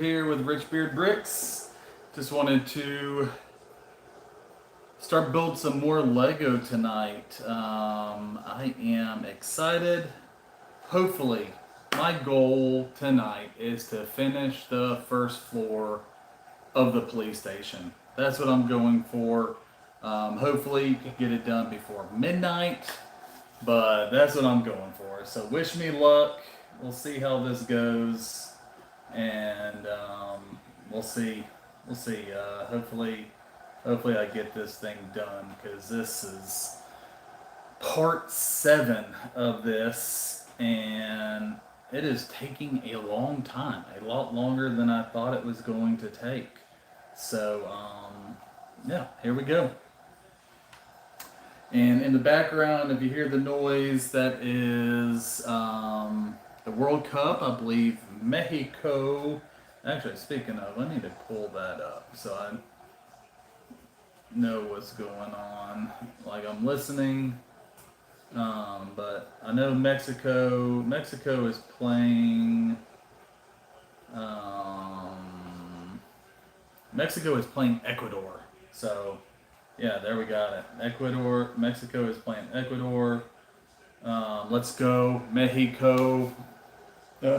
here with Rich Beard Bricks. Just wanted to start build some more Lego tonight. I am excited. Hopefully, my goal tonight is to finish the first floor of the police station. That's what I'm going for. Hopefully, you can get it done before midnight, but that's what I'm going for. So, wish me luck. We'll see how this goes, and we'll see. We'll see. Hopefully, I get this thing done because this is part 7 of this, and it is taking a long time, a lot longer than I thought it was going to take. So, yeah, here we go. And in the background, if you hear the noise, that is the World Cup. I believe Mexico. Actually, speaking of, I need to pull that up so I know what's going on. Like I'm listening, but I know Mexico is playing. Mexico is playing Ecuador. So, yeah, there we got it. Mexico is playing Ecuador. Let's go, Mexico.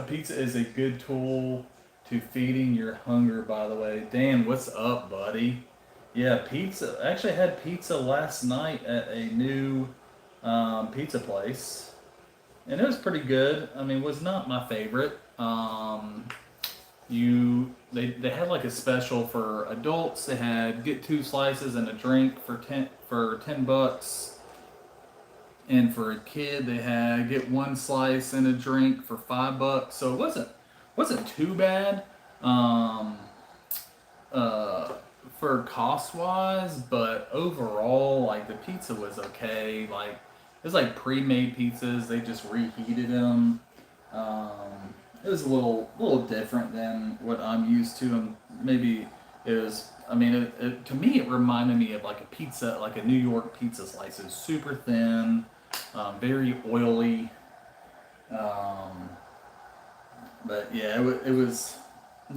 Pizza is a good tool to feeding your hunger, by the way. Dan, what's up, buddy? Yeah, pizza. Actually, I had pizza last night at a new pizza place, and it was pretty good. I mean, it was not my favorite. They had like a special for adults. They had get 2 slices and a drink for $10, and for a kid they had get 1 slice and a drink for $5. So it wasn't too bad. For cost wise, but overall, like the pizza was okay. Like it was like pre-made pizzas. They just reheated them. It was a little different than what I'm used to, and maybe it was. I mean, to me, it reminded me of like a pizza, like a New York pizza slice. It was super thin, very oily. Um, but yeah, it was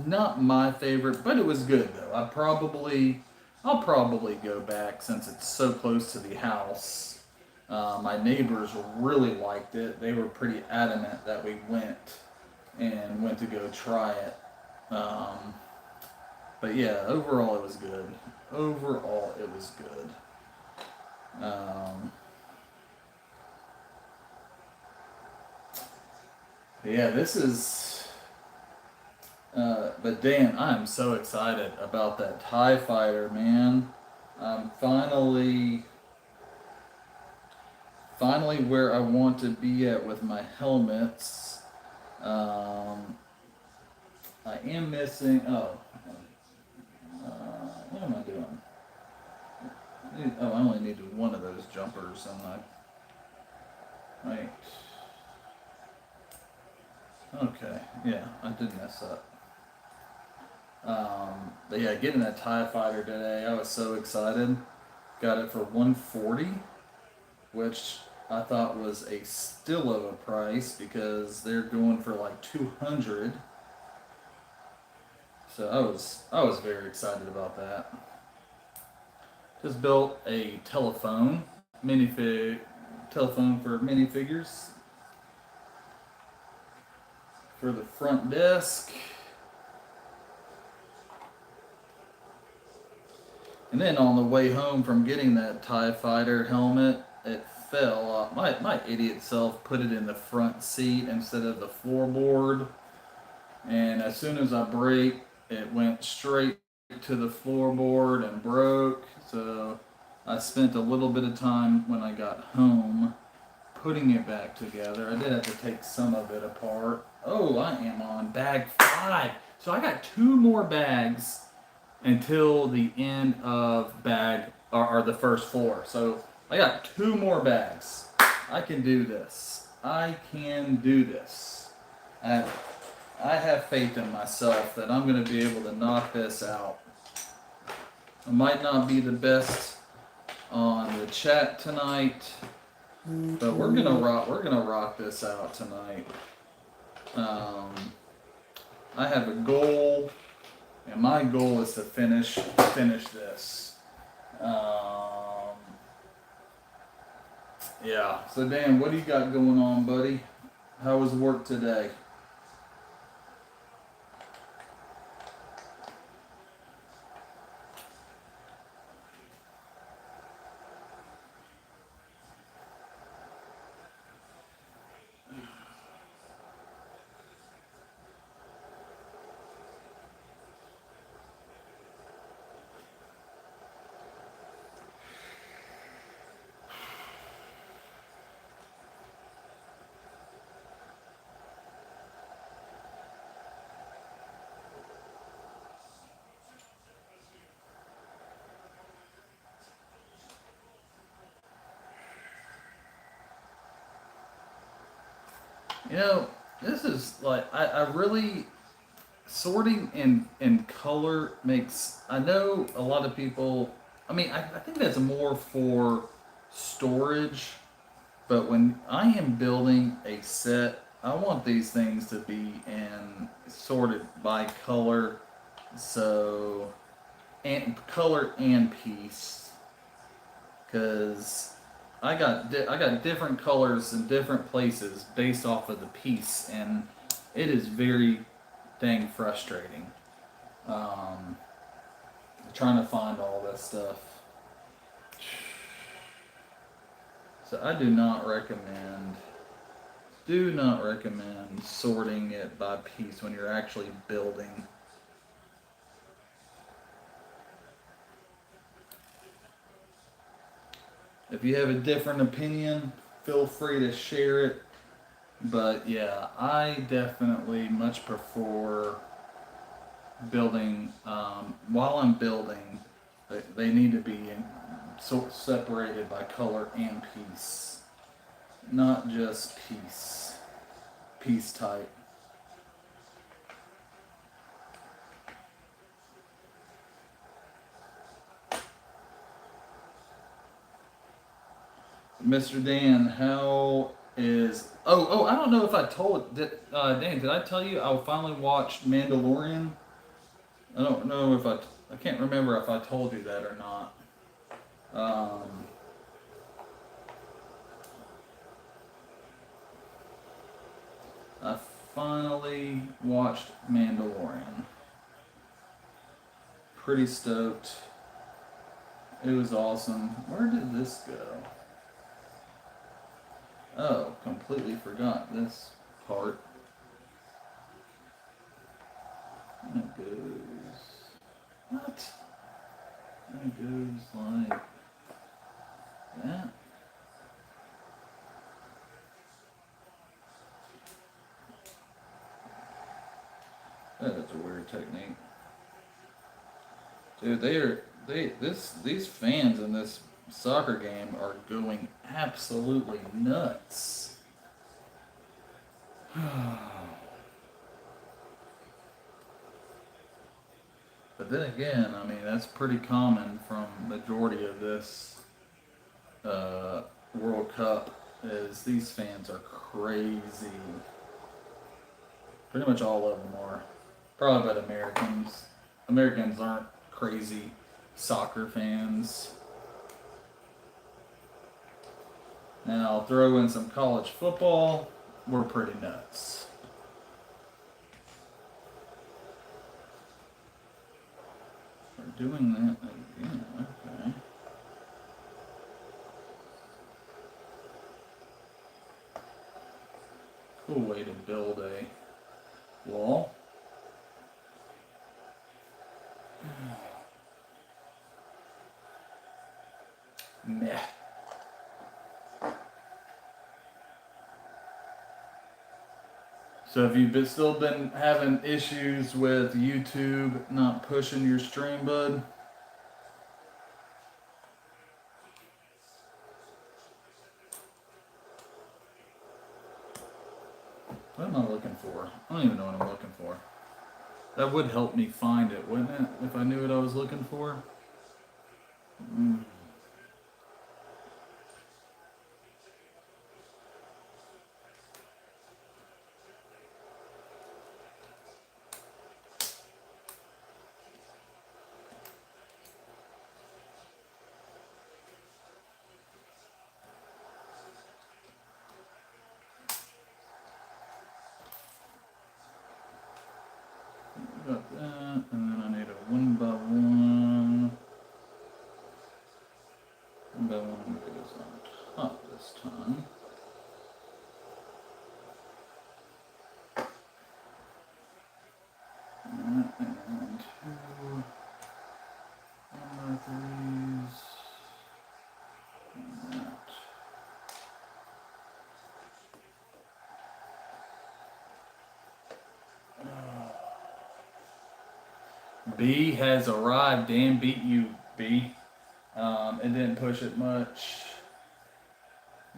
not my favorite, but it was good though. I'll probably go back since it's so close to the house. My neighbors really liked it. They were pretty adamant that we went to go try it. But yeah, overall it was good. Overall it was good. Yeah, this is. But Dan, I'm so excited about that TIE fighter, man. I'm finally where I want to be at with my helmets. Um, I am missing. What am I doing? I only need one of those jumpers, and right. Okay, yeah, I did mess up. But yeah, getting that TIE fighter today, I was so excited. Got it for 140, which I thought was a still of a price because they're going for like 200. So I was very excited about that. Just built a telephone for minifigures for the front desk. And then on the way home from getting that TIE fighter helmet, it fell. My idiot self put it in the front seat instead of the floorboard. And as soon as I braked, it went straight to the floorboard and broke. So I spent a little bit of time when I got home putting it back together. I did have to take some of it apart. Oh, I am on bag 5. So I got 2 more bags until the end of bag or the first floor. So I got 2 more bags. I can do this. I can do this. I have faith in myself that I'm going to be able to knock this out. I might not be the best on the chat tonight, but we're gonna rock this out tonight. I have a goal, and my goal is to finish this. Um, yeah. So Dan, what do you got going on, buddy? How was work today? You know, this is like I really sorting in color makes. I know a lot of people. I mean, I think that's more for storage. But when I am building a set, I want these things to be in sorted by color, so and color and piece, because I got different colors in different places based off of the piece, and it is very dang frustrating. Um, Trying to find all this stuff. So I do not recommend sorting it by piece when you're actually building. If you have a different opinion, feel free to share it. But yeah, I definitely much prefer building. While I'm building, they need to be separated by color and piece, not just piece type. Mr. Dan, how is? I don't know if I told Dan. Did I tell you I finally watched Mandalorian? I don't know if I can't remember if I told you that or not. Um, I finally watched Mandalorian. Pretty stoked. It was awesome. Where did this go? Oh, completely forgot this part. And it goes. What? And it goes like that. That is a weird technique. Dude, these fans in this soccer game are going absolutely nuts. But then again, I mean that's pretty common from majority of this uh, World Cup. Is these fans are crazy. Pretty much all of them are. Probably about Americans. Americans aren't crazy soccer fans. Now I'll throw in some college football. We're pretty nuts. We're doing that again. Okay. Cool way to build a wall. Meh. So have you still been having issues with YouTube not pushing your stream, bud? What am I looking for? I don't even know what I'm looking for. That would help me find it, wouldn't it? If I knew what I was looking for. Mm. got that, and then I need a 1x1. 1x1 goes on top this time. And 2 1x3s. And that. B has arrived. Dan beat you, B. It didn't push it much.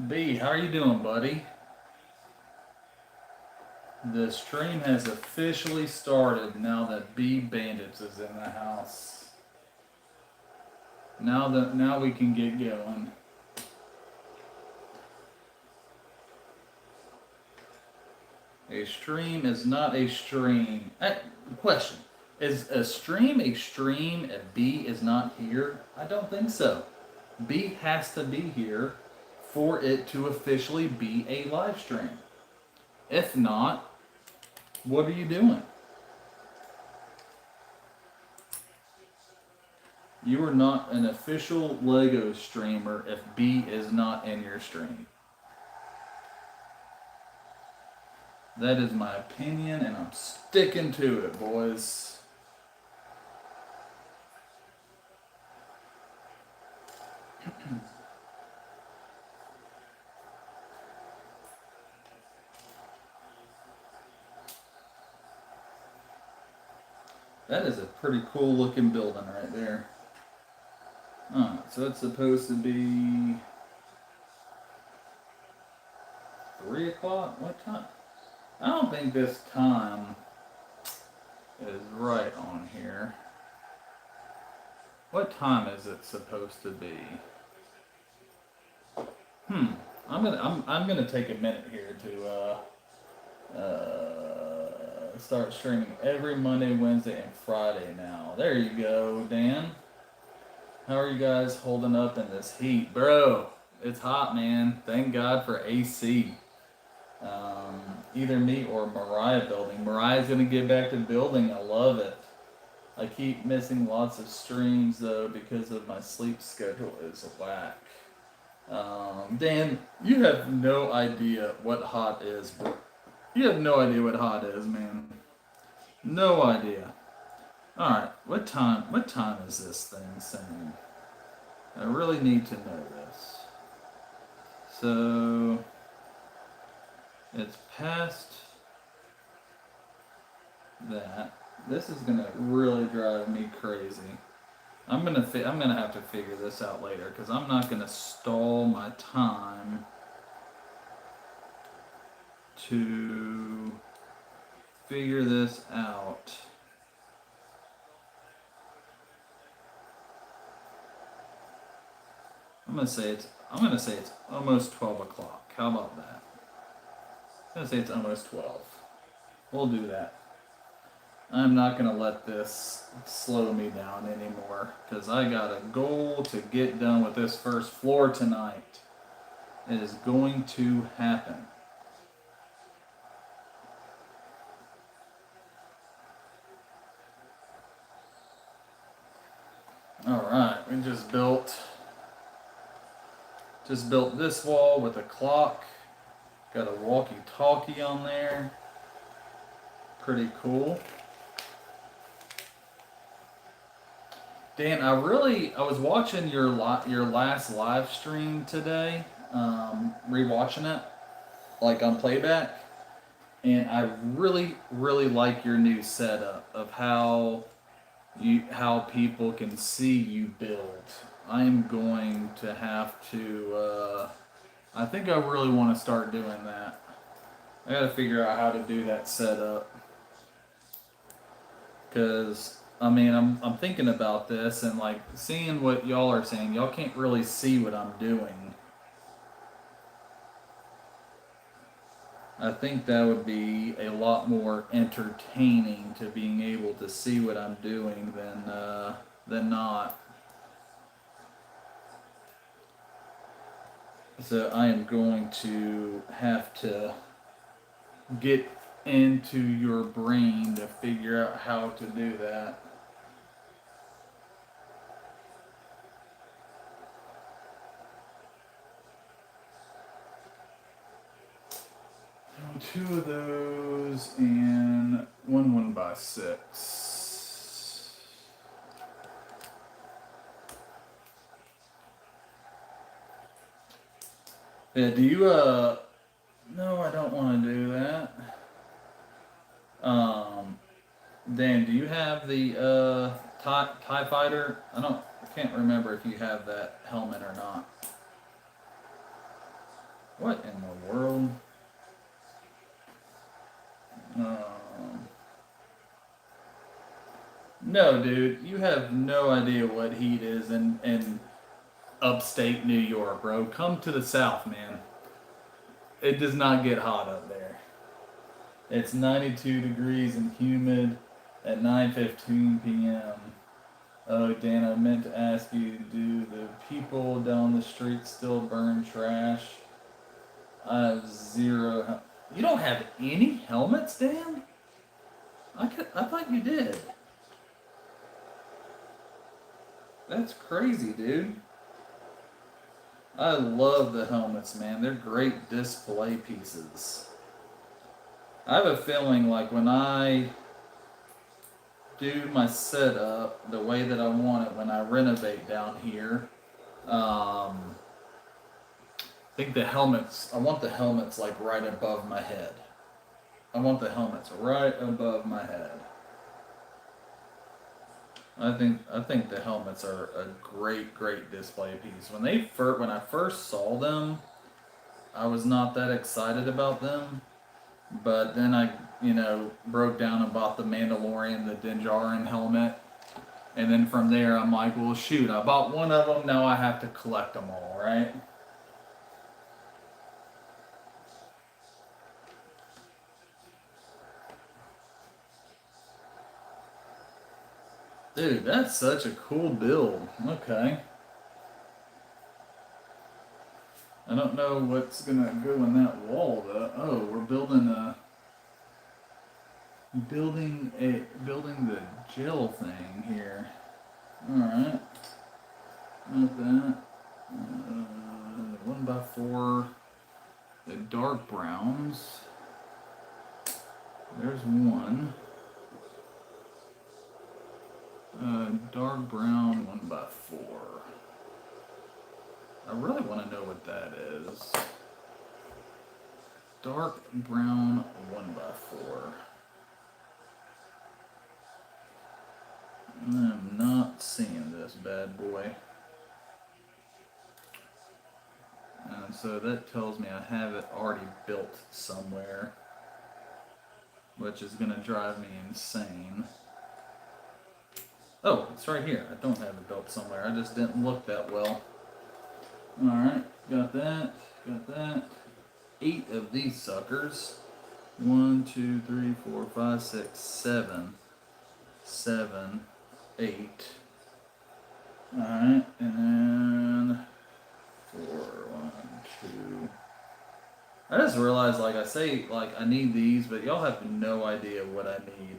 B, how are you doing, buddy? The stream has officially started now that B Bandits is in the house. Now we can get going. A stream is not a stream. Question. Is a stream if B is not here? I don't think so. B has to be here for it to officially be a live stream. If not, what are you doing? You are not an official Lego streamer if B is not in your stream. That is my opinion, and I'm sticking to it, boys. That is a pretty cool looking building right there. Alright, so it's supposed to be 3 o'clock? What time? I don't think this time is right on here. What time is it supposed to be? I'm gonna take a minute here to start streaming every Monday, Wednesday, and Friday now. There you go, Dan. How are you guys holding up in this heat? Bro, it's hot, man. Thank God for AC. Either me or Mariah building. Mariah's gonna get back to building. I love it. I keep missing lots of streams though because of my sleep schedule is whack. Dan, you have no idea what hot is, bro. You have no idea what hot is, man. No idea. Alright, what time is this thing saying? I really need to know this. So it's past that. This is gonna really drive me crazy. I'm gonna have to figure this out later because I'm not gonna stall my time to figure this out. I'm gonna say it's almost 12 o'clock. How about that? I'm gonna say it's almost 12. We'll do that. I'm not gonna let this slow me down anymore because I got a goal to get done with this first floor tonight. It is going to happen. Alright, we just built this wall with a clock. Got a walkie-talkie on there. Pretty cool. Dan, I was watching your last live stream today, rewatching it, like on playback, and I really like your new setup of how people can see you build. I am going to have to. I think I really want to start doing that. I got to figure out how to do that setup, because I mean, I'm thinking about this and like seeing what y'all are saying. Y'all can't really see what I'm doing. I think that would be a lot more entertaining to being able to see what I'm doing than not. So I am going to have to get into your brain to figure out how to do that. Two of those and one 1x6. Yeah, do you no, I don't want to do that. Dan, do you have the TIE fighter? I can't remember if you have that helmet or not. What in the world? No, dude, you have no idea what heat is in upstate New York, bro. Come to the south, man. It does not get hot up there. It's 92 degrees and humid at 9:15 p.m. Oh, Dan, I meant to ask you, do the people down the street still burn trash? I have zero. You don't have any helmets, Dan? I thought you did. That's crazy, dude. I love the helmets, man. They're great display pieces. I have a feeling like when I do my setup the way that I want it when I renovate down here, I think I want the helmets like right above my head. I want the helmets right above my head. I think the helmets are a great display piece. When I first saw them, I was not that excited about them, but then I broke down and bought the Mandalorian, the Dinjarin helmet, and then from there I'm like, well, shoot, I bought one of them, now I have to collect them all, right? Dude, that's such a cool build. Okay. I don't know what's gonna go in that wall though. Oh, we're building the gel thing here. Alright. Not that. 1x4. The dark browns. There's one. Dark brown 1x4. I really want to know what that is. Dark brown 1x4. I'm not seeing this bad boy. And so that tells me I have it already built somewhere, which is going to drive me insane. Oh, it's right here. I don't have it built somewhere. I just didn't look that well. Alright, got that. 8 of these suckers. 1, 2, 3, 4, 5, 6, 7. 7, 8. Alright, and then 4, 1, 2. I just realized, like, I say, like, I need these, but y'all have no idea what I need.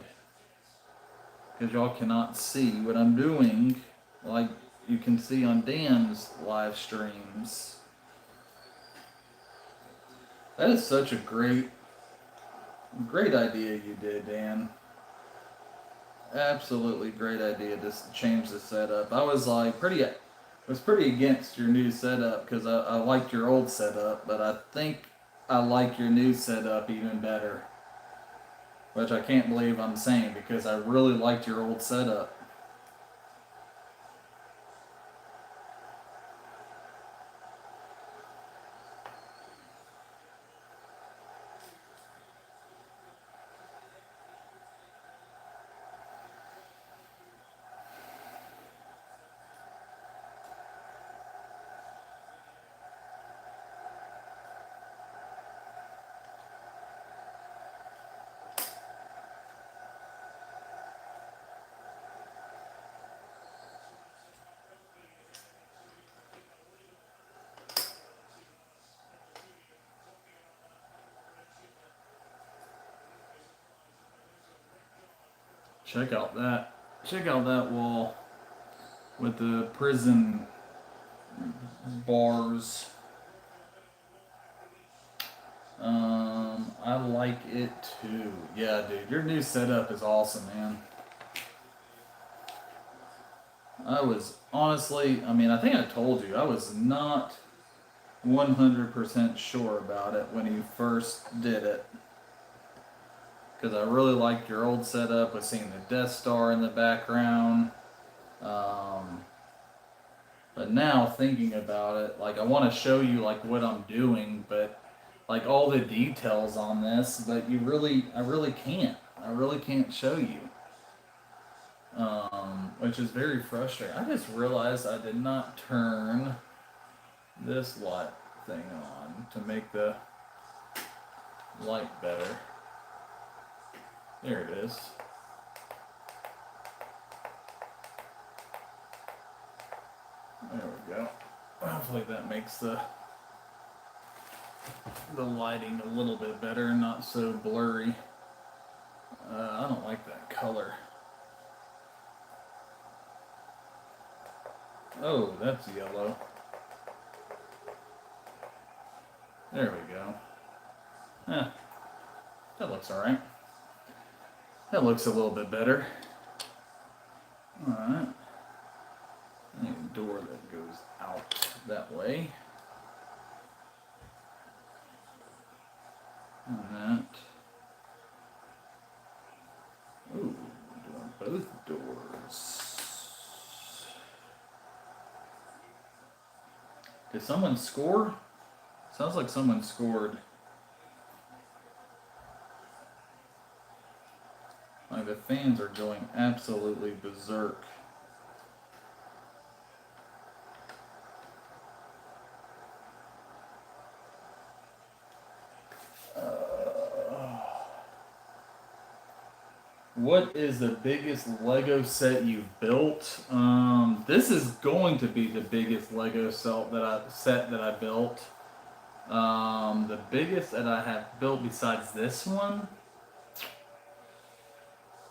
Because y'all cannot see what I'm doing, like you can see on Dan's live streams. That is such a great idea you did, Dan. Absolutely great idea to change the setup. I was like pretty against your new setup because I liked your old setup, but I think I like your new setup even better. Which I can't believe I'm saying because I really liked your old setup. check out that wall with the prison bars. I like it too. Yeah, dude, your new setup is awesome, man. I was honestly, I mean, I think I told you, I was not 100% sure about it when you first did it. Because I really liked your old setup with seeing the Death Star in the background. Um, but now thinking about it, like I want to show you like what I'm doing, but like all the details on this, but I really can't. I really can't show you. Which is very frustrating. I just realized I did not turn this light thing on to make the light better. There it is. There we go. Hopefully that makes the lighting a little bit better and not so blurry. I don't like that color. Oh, that's yellow. There we go. Yeah, that looks alright. That looks a little bit better. Alright. I need a door that goes out that way. And that. Ooh, doing both doors. Did someone score? Sounds like someone scored. Like the fans are going absolutely berserk. What is the biggest Lego set you've built? This is going to be the biggest Lego set that I built. The biggest that I have built besides this one.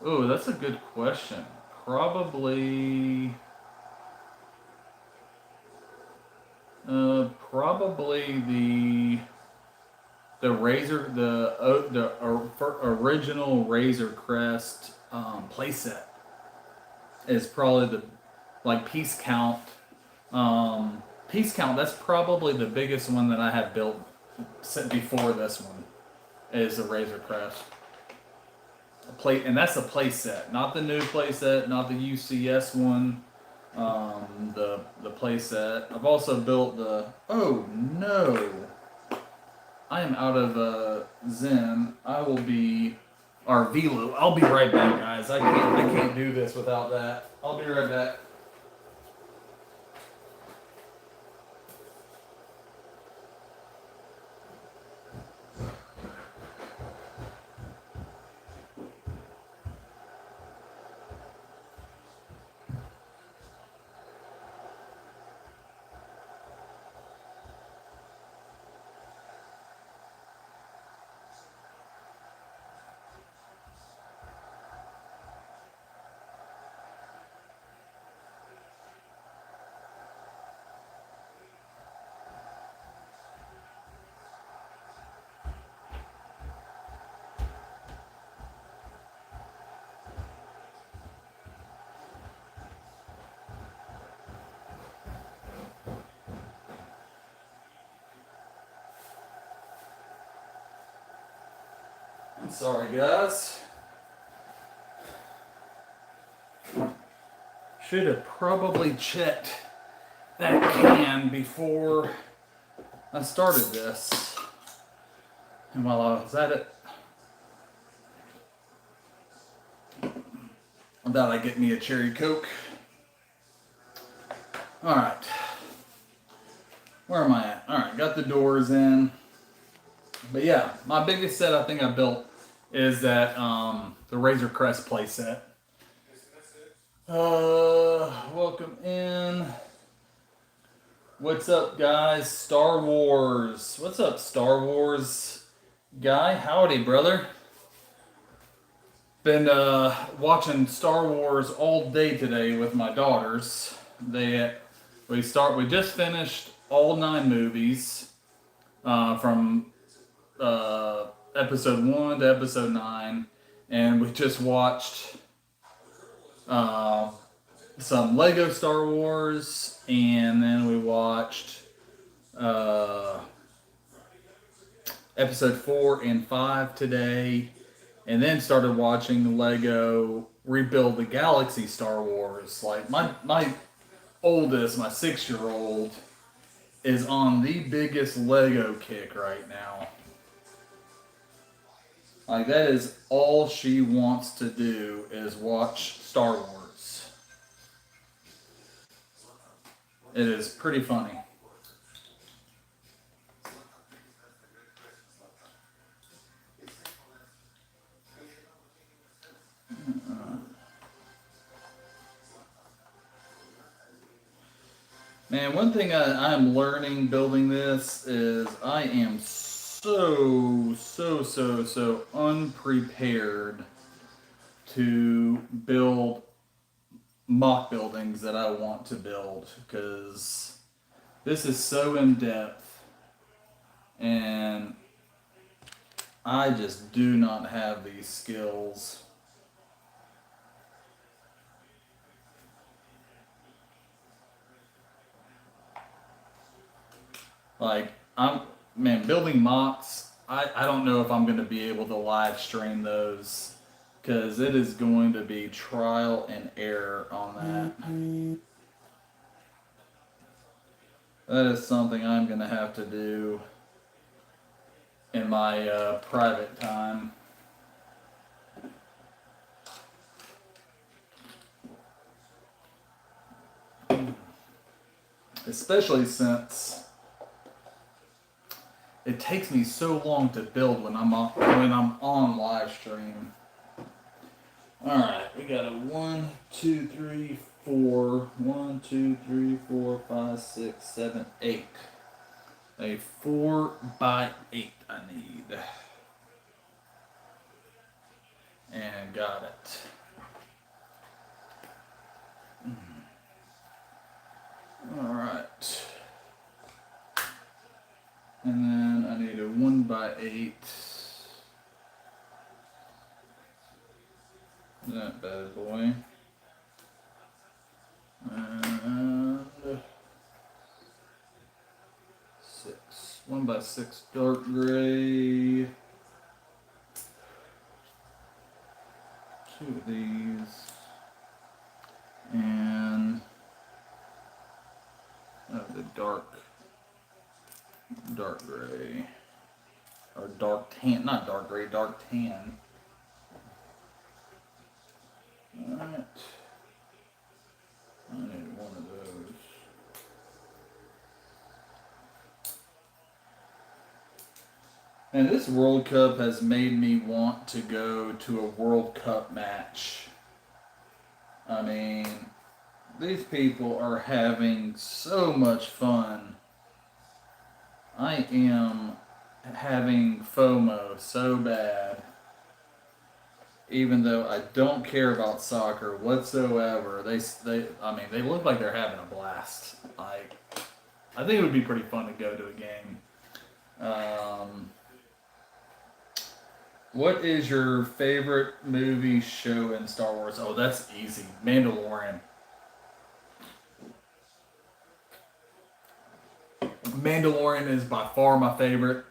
Oh, that's a good question. Probably the original Razor Crest playset is probably the like piece count. Piece count. That's probably the biggest one that I have built before this one is the Razor Crest plate, and that's a playset, not the new playset, not the UCS one. The playset. I've also built the. Oh no! I am out of Zen. I will be our Velo. I'll be right back, guys. I can't do this without that. I'll be right back. I'm sorry, guys. Should have probably checked that can before I started this. And while I was at it, I thought I'd get me a cherry Coke. Alright. Where am I at? Alright, got the doors in. But yeah, my biggest set I think I built is that the Razor Crest playset. Welcome in. What's up, guys? Star Wars. What's up, Star Wars guy? Howdy, brother. Been watching Star Wars all day today with my daughters. We just finished all 9 movies from episode 1 to episode 9, and we just watched uh, some Lego Star Wars, and then we watched uh, episode 4 and 5 today, and then started watching Lego Rebuild the Galaxy Star Wars. Like my oldest, my 6-year-old, is on the biggest Lego kick right now. Like, that is all she wants to do is watch Star Wars. It is pretty funny. Man, one thing I'm learning building this is I am so unprepared to build mock buildings that I want to build, because this is so in depth and I just do not have these skills. Like, building mocks, I don't know if I'm going to be able to live stream those, because it is going to be trial and error on that. That is something I'm going to have to do in my private time. Especially since it takes me so long to build when I'm on live stream. All right, we got a 1, 2, 3, 4. 1, 2, 3, 4, 5, 6, 7, 8. A 4 by 8 I need. And got it. All right. And then I need a 1 by 8. That bad boy. And 6. 1 by 6 dark gray. 2 of these. And the dark gray. Or dark tan, not dark gray, dark tan. Alright. I need one of those. And this World Cup has made me want to go to a World Cup match. I mean, these people are having so much fun. I am having FOMO so bad. Even though I don't care about soccer whatsoever, they look like they're having a blast. Like, I think it would be pretty fun to go to a game. What is your favorite movie, show in Star Wars? Oh, that's easy. Mandalorian. Mandalorian is by far my favorite.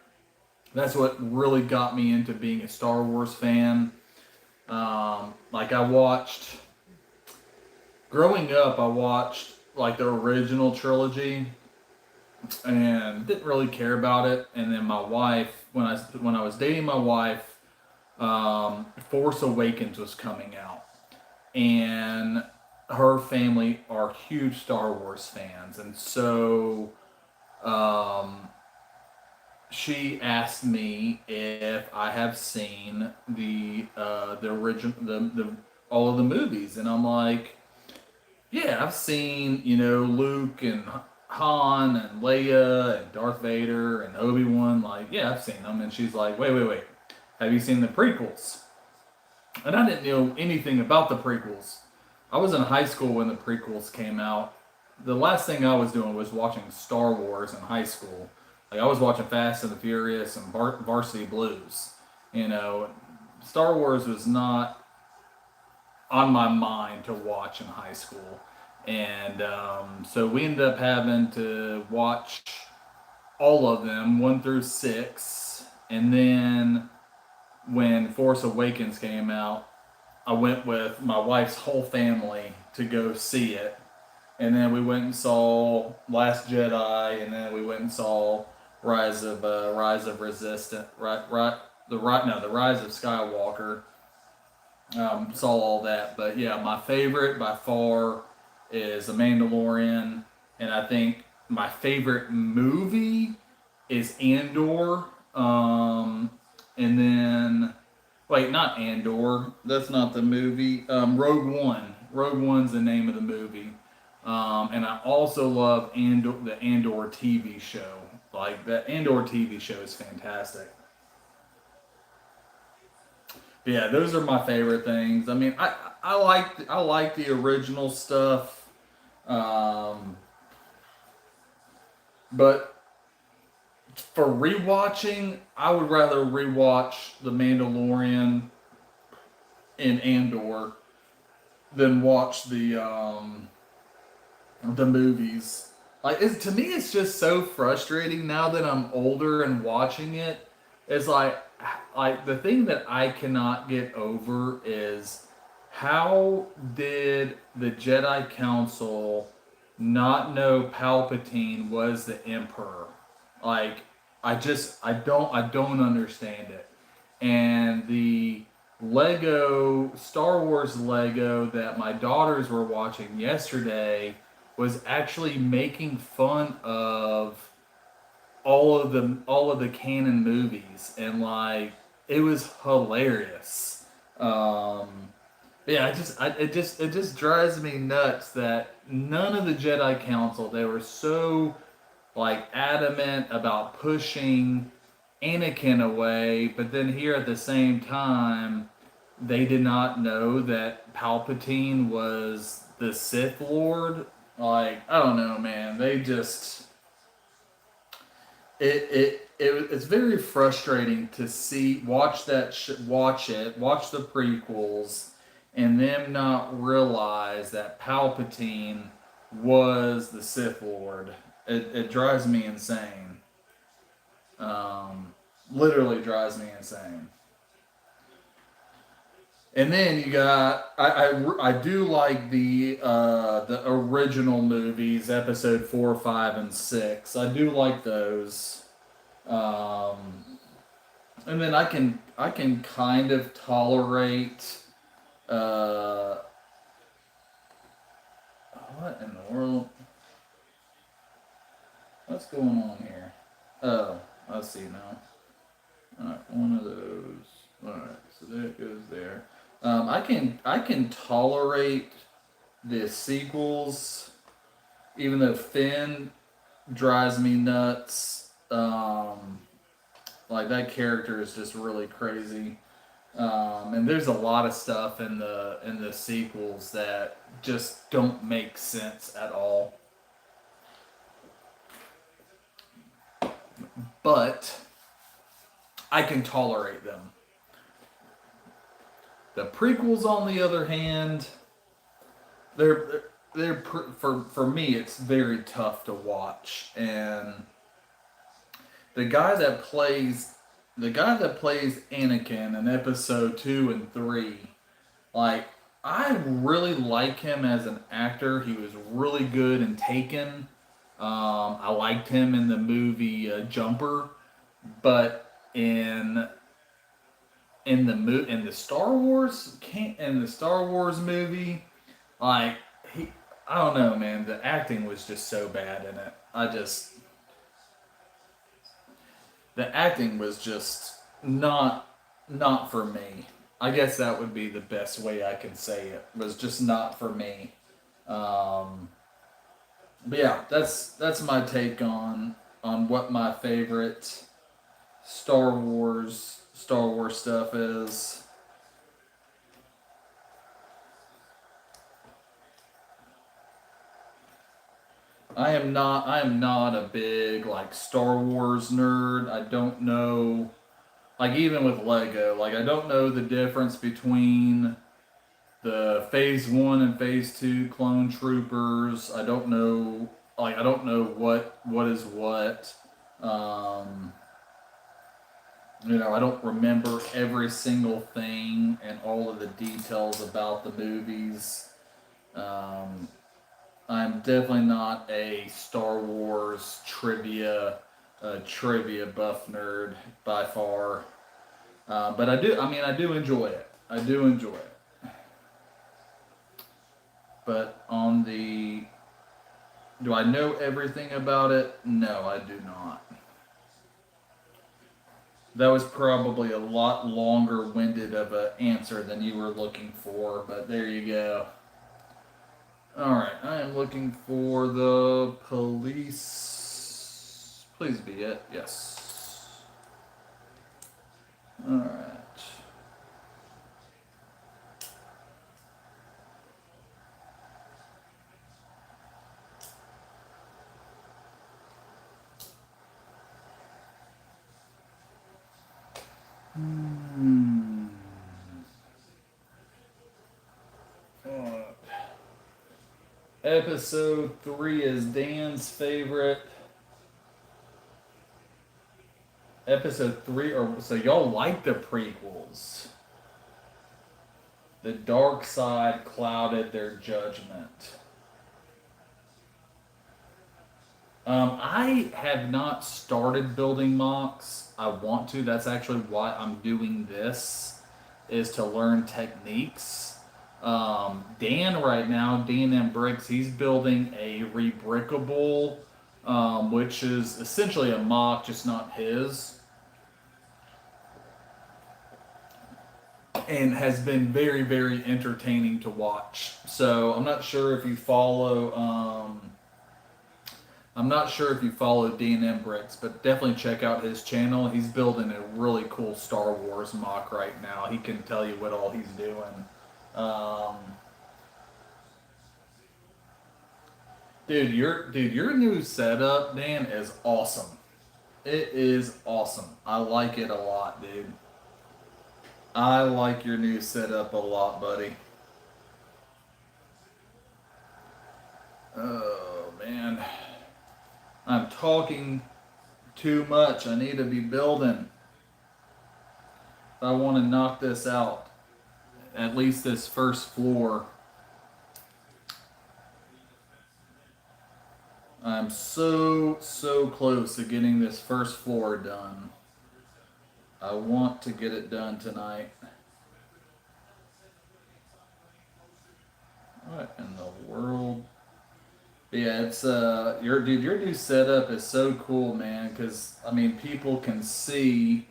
That's what really got me into being a Star Wars fan. Growing up, I watched like the original trilogy and didn't really care about it. And then my wife, when I was dating my wife, Force Awakens was coming out, and her family are huge Star Wars fans, and so she asked me if I have seen the original the all of the movies, and I'm like, yeah, I've seen Luke and Han and Leia and Darth Vader and Obi-Wan. Like, yeah, I've seen them. And she's like, wait, have you seen the prequels? And I didn't know anything about the prequels. I was in high school when the prequels came out. The last thing I was doing was watching Star Wars in high school. Like I was watching Fast and the Furious and Varsity Blues. You know, Star Wars was not on my mind to watch in high school, and so we ended up having to watch all of them, 1 through 6, and then when Force Awakens came out, I went with my wife's whole family to go see it. And then we went and saw Last Jedi, and then we went and saw Rise of Resistance, the Rise of Skywalker. Saw all that, but yeah, my favorite by far is The Mandalorian, and I think my favorite movie is Andor. Um, and then wait, not Andor. That's not the movie. Rogue One. Rogue One's the name of the movie. And I also love the Andor TV show. Like that Andor TV show is fantastic. But yeah, those are my favorite things. I mean, I like the original stuff, um, but for rewatching, I would rather rewatch The Mandalorian and Andor than watch the movies. Like to me, it's just so frustrating now that I'm older and watching it. It's like the thing that I cannot get over is how did the Jedi Council not know Palpatine was the Emperor? Like I don't understand it. And the Lego Star Wars Lego that my daughters were watching yesterday was actually making fun of all of the canon movies, and like it was hilarious. Um, yeah, it just drives me nuts that none of the Jedi Council, they were so like adamant about pushing Anakin away, but then here at the same time, they did not know that Palpatine was the Sith Lord. Like I don't know, man. They just it's very frustrating to see watch the prequels and them not realize that Palpatine was the Sith Lord. It drives me insane. Um, Literally drives me insane. And then you got I do like the original movies, episode 4, 5, and 6. I do like those. Um, and then I can kind of tolerate uh, what in the world? What's going on here? Oh, I see now. Alright, one of those. Alright, so that goes there. I can tolerate the sequels, even though Finn drives me nuts. Like that character is just really crazy. And there's a lot of stuff in the sequels that just don't make sense at all. But I can tolerate them. The prequels, on the other hand, for me, it's very tough to watch. And the guy that plays the guy that plays Anakin in episode 2 and 3, like I really like him as an actor. He was really good in Taken. I liked him in the movie Jumper, but in the Star Wars movie, like he, I don't know, man. The acting was just so bad in it. The acting was just not for me. I guess that would be the best way I can say it. Was just not for me. Um, but yeah, that's my take on what my favorite Star Wars stuff is. I am not a big like Star Wars nerd. I don't know, like even with Lego, like I don't know the difference between the Phase One and Phase Two clone troopers. I don't know, like I don't know what is what. Um, I don't remember every single thing and all of the details about the movies. Um, I'm definitely not a Star Wars trivia buff nerd by far. But I do. I mean, I do enjoy it. I do enjoy it. But on the, do I know everything about it? No, I do not. That was probably a lot longer winded of an answer than you were looking for, but there you go. Alright, I am looking for the police. Please be it. Yes. Alright. Hmm. Episode 3 is Dan's favorite. Episode 3, or so y'all like the prequels. The dark side clouded their judgment. I have not started building mocks. I want to. That's actually why I'm doing this, is to learn techniques. Dan right now, Dan and Bricks, he's building a rebrickable, which is essentially a mock, just not his, and has been very, very entertaining to watch. So I'm not sure if you follow D&M Bricks, but definitely check out his channel. He's building a really cool Star Wars mock right now. He can tell you what all he's doing. Um, your new setup, Dan, is awesome. It is awesome. I like it a lot, dude. I like your new setup a lot, buddy. Oh man, I'm talking too much. I need to be building. I want to knock this out. At least this first floor. I'm so close to getting this first floor done. I want to get it done tonight. What in the world? Yeah, it's your new setup is so cool, man. Because I mean, people can see,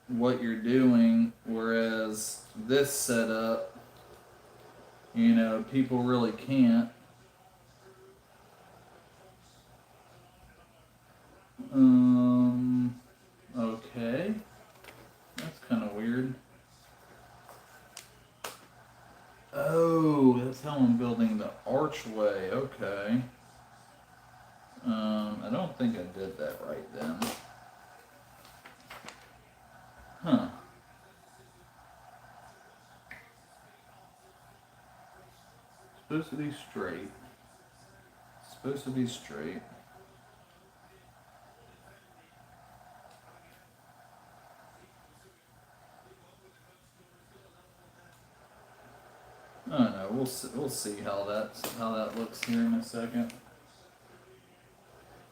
what you're doing. Whereas this setup, people really can't. Um, okay, that's kind of weird. Oh, that's how I'm building the archway. Okay. I don't think I did that right then. Huh. Supposed to be straight. Supposed to be straight. I don't know. We'll see how that looks here in a second.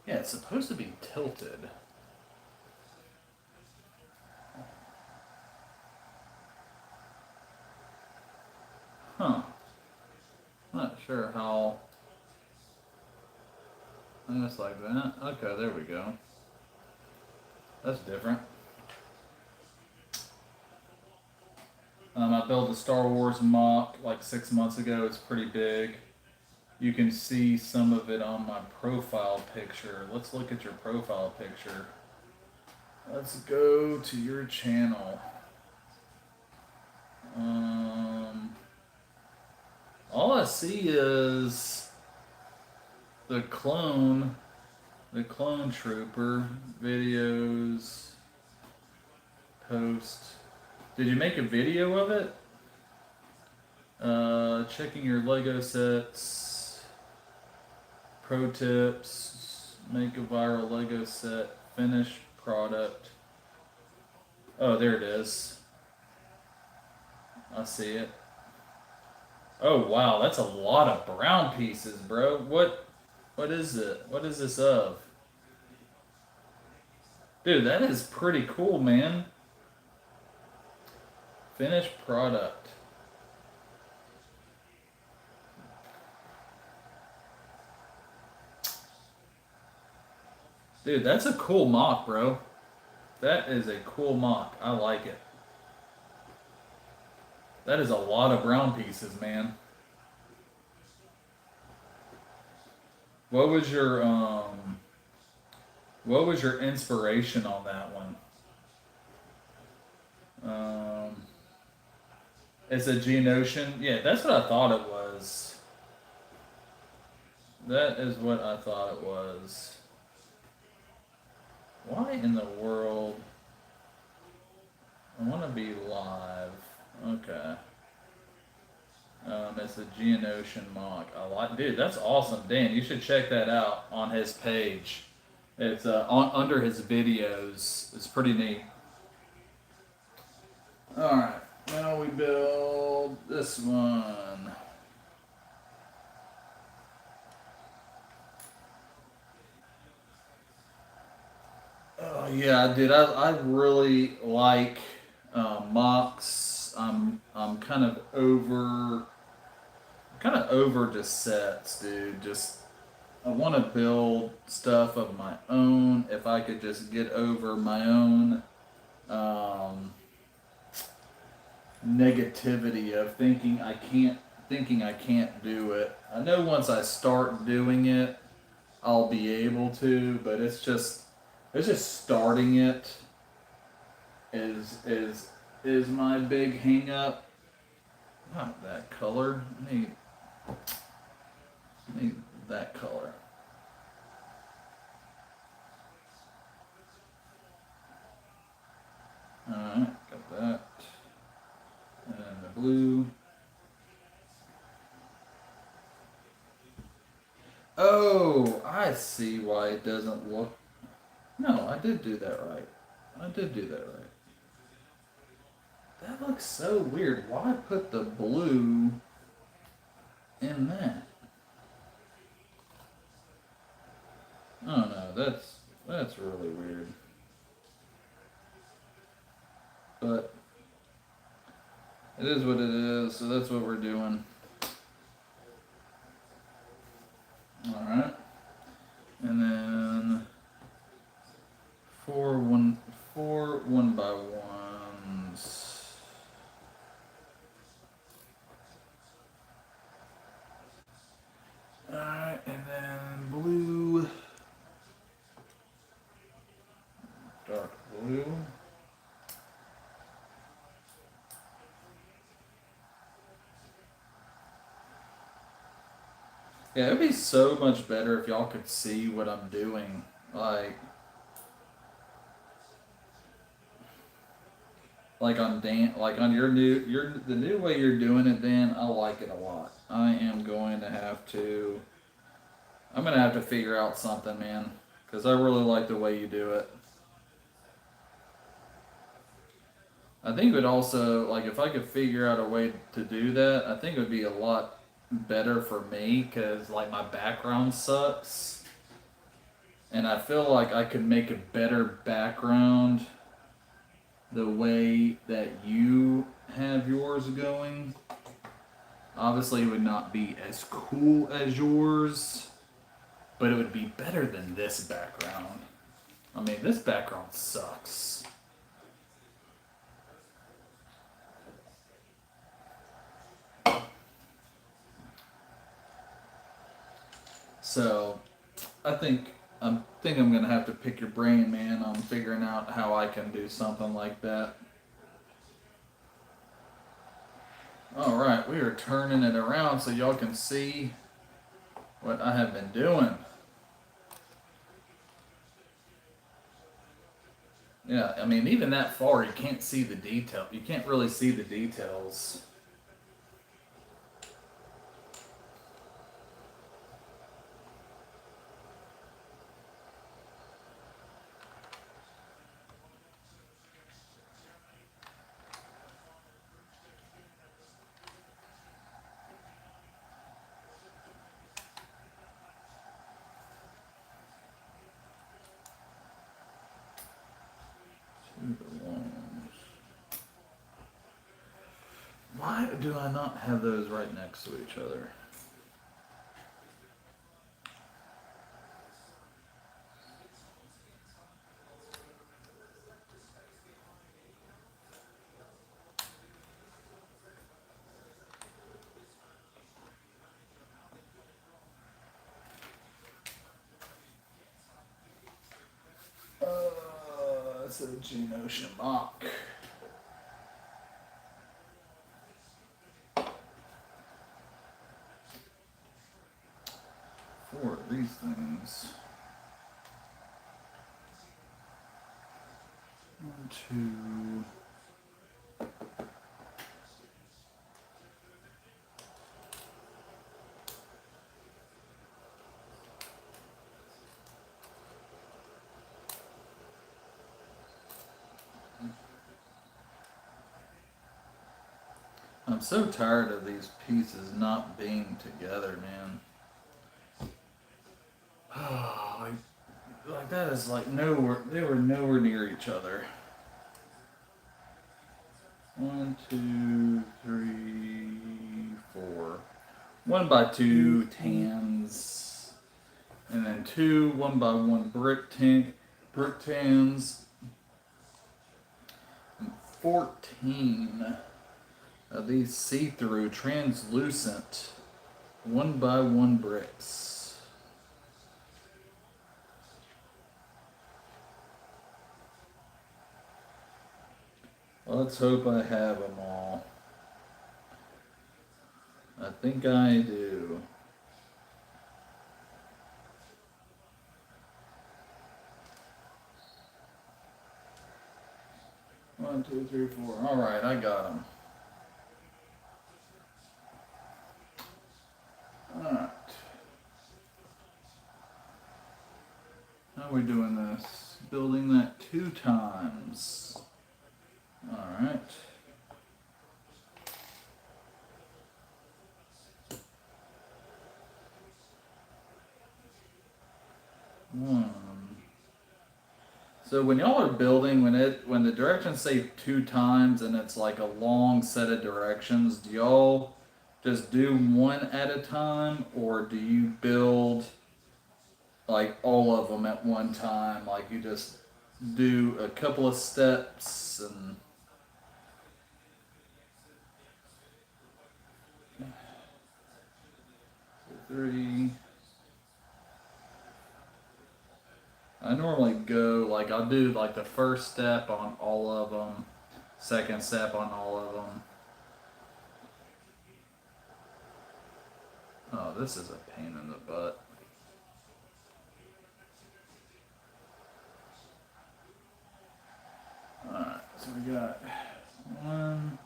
Yeah, it's supposed to be tilted. Huh. Not sure how. Just like that. Okay, there we go. That's different. I built a Star Wars mock like 6 months ago. It's pretty big. You can see some of it on my profile picture. Let's look at your profile picture. Let's go to your channel. Um, see is the clone trooper videos post. Did you make a video of it? Checking your Lego sets. Pro tips. Make a viral Lego set. Finished product. Oh, there it is. I see it. Oh wow, that's a lot of brown pieces, bro. What is it? What is this of? Dude, that is pretty cool, man. Finished product. Dude, that's a cool mock, bro. That is a cool mock. I like it. That is a lot of brown pieces, man. What was your inspiration on that one? It's a Geonosian. Yeah, that's what I thought it was. That is what I thought it was. Why in the world? I want to be live. Okay. It's a Geonosian mock. I like, dude. That's awesome, Dan. You should check that out on his page. It's under his videos. It's pretty neat. All right. Now we build this one. Oh yeah, dude. I really like mocks. I'm kind of over just sets, dude. Just I want to build stuff of my own. If I could just get over my own negativity of thinking I can't do it. I know once I start doing it, I'll be able to, but it's just starting it is my big hang up. Not that color. I need that color. Alright, got that. And then the blue. Oh, I see why it doesn't look. No, I did do that right. That looks so weird. Why put the blue in that? Oh no, that's really weird. But it is what it is, so that's what we're doing. Alright. And then four one by ones. Alright, and then blue. Dark blue. Yeah, it'd be so much better if y'all could see what I'm doing. Like on Dan, like on the new way you're doing it, Dan. I like it a lot. I'm gonna have to figure out something, man, because I really like the way you do it. I think it would also, like, if I could figure out a way to do that, I think it would be a lot better for me, because like my background sucks, and I feel like I could make a better background the way that you have yours going. Obviously, it would not be as cool as yours, but it would be better than this background. I mean, this background sucks. So, I think I'm gonna have to pick your brain, man, on figuring out how I can do something like that. Alright, we are turning it around so y'all can see what I have been doing. Yeah, I mean, even that far, you can't see the detail. You can't really see the details. To the ones. Why do I not have those right next to each other? That's a Genotion mock. Four of these things. 1, 2. I'm so tired of these pieces not being together, man. Like that is like nowhere. They were nowhere near each other. 1, 2, 3, 4. 1 by 2 tans, and then 2 1 by 1 brick tans, and 14 of these see-through translucent 1 by 1 bricks. Let's hope I have them all. I think I do. One, two, three, four. All right, I got them. All right. How are we doing this? Building that 2 times. All right. One. So when y'all are building, when the directions say 2 times and it's like a long set of directions, do y'all just do one at a time, or do you build like all of them at one time? Like you just do a couple of steps and 3. I normally go like I'll do like the first step on all of them, second step on all of them. Oh, this is a pain in the butt. Alright, so we got 1.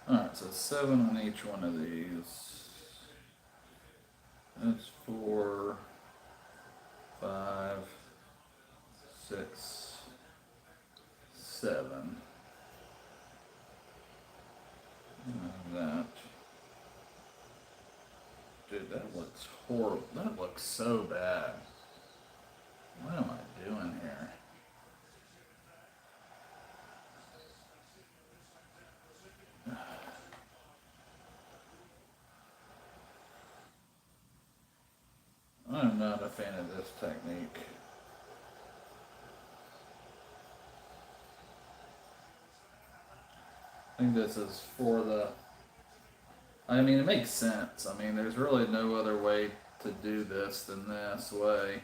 Alright, so 7 on each one of these. That's 4, 5, 6, 7. And that. Dude, that looks horrible. That looks so bad. What am I doing here? I'm not a fan of this technique. I think this is for the. I mean, it makes sense. I mean, there's really no other way to do this than this way.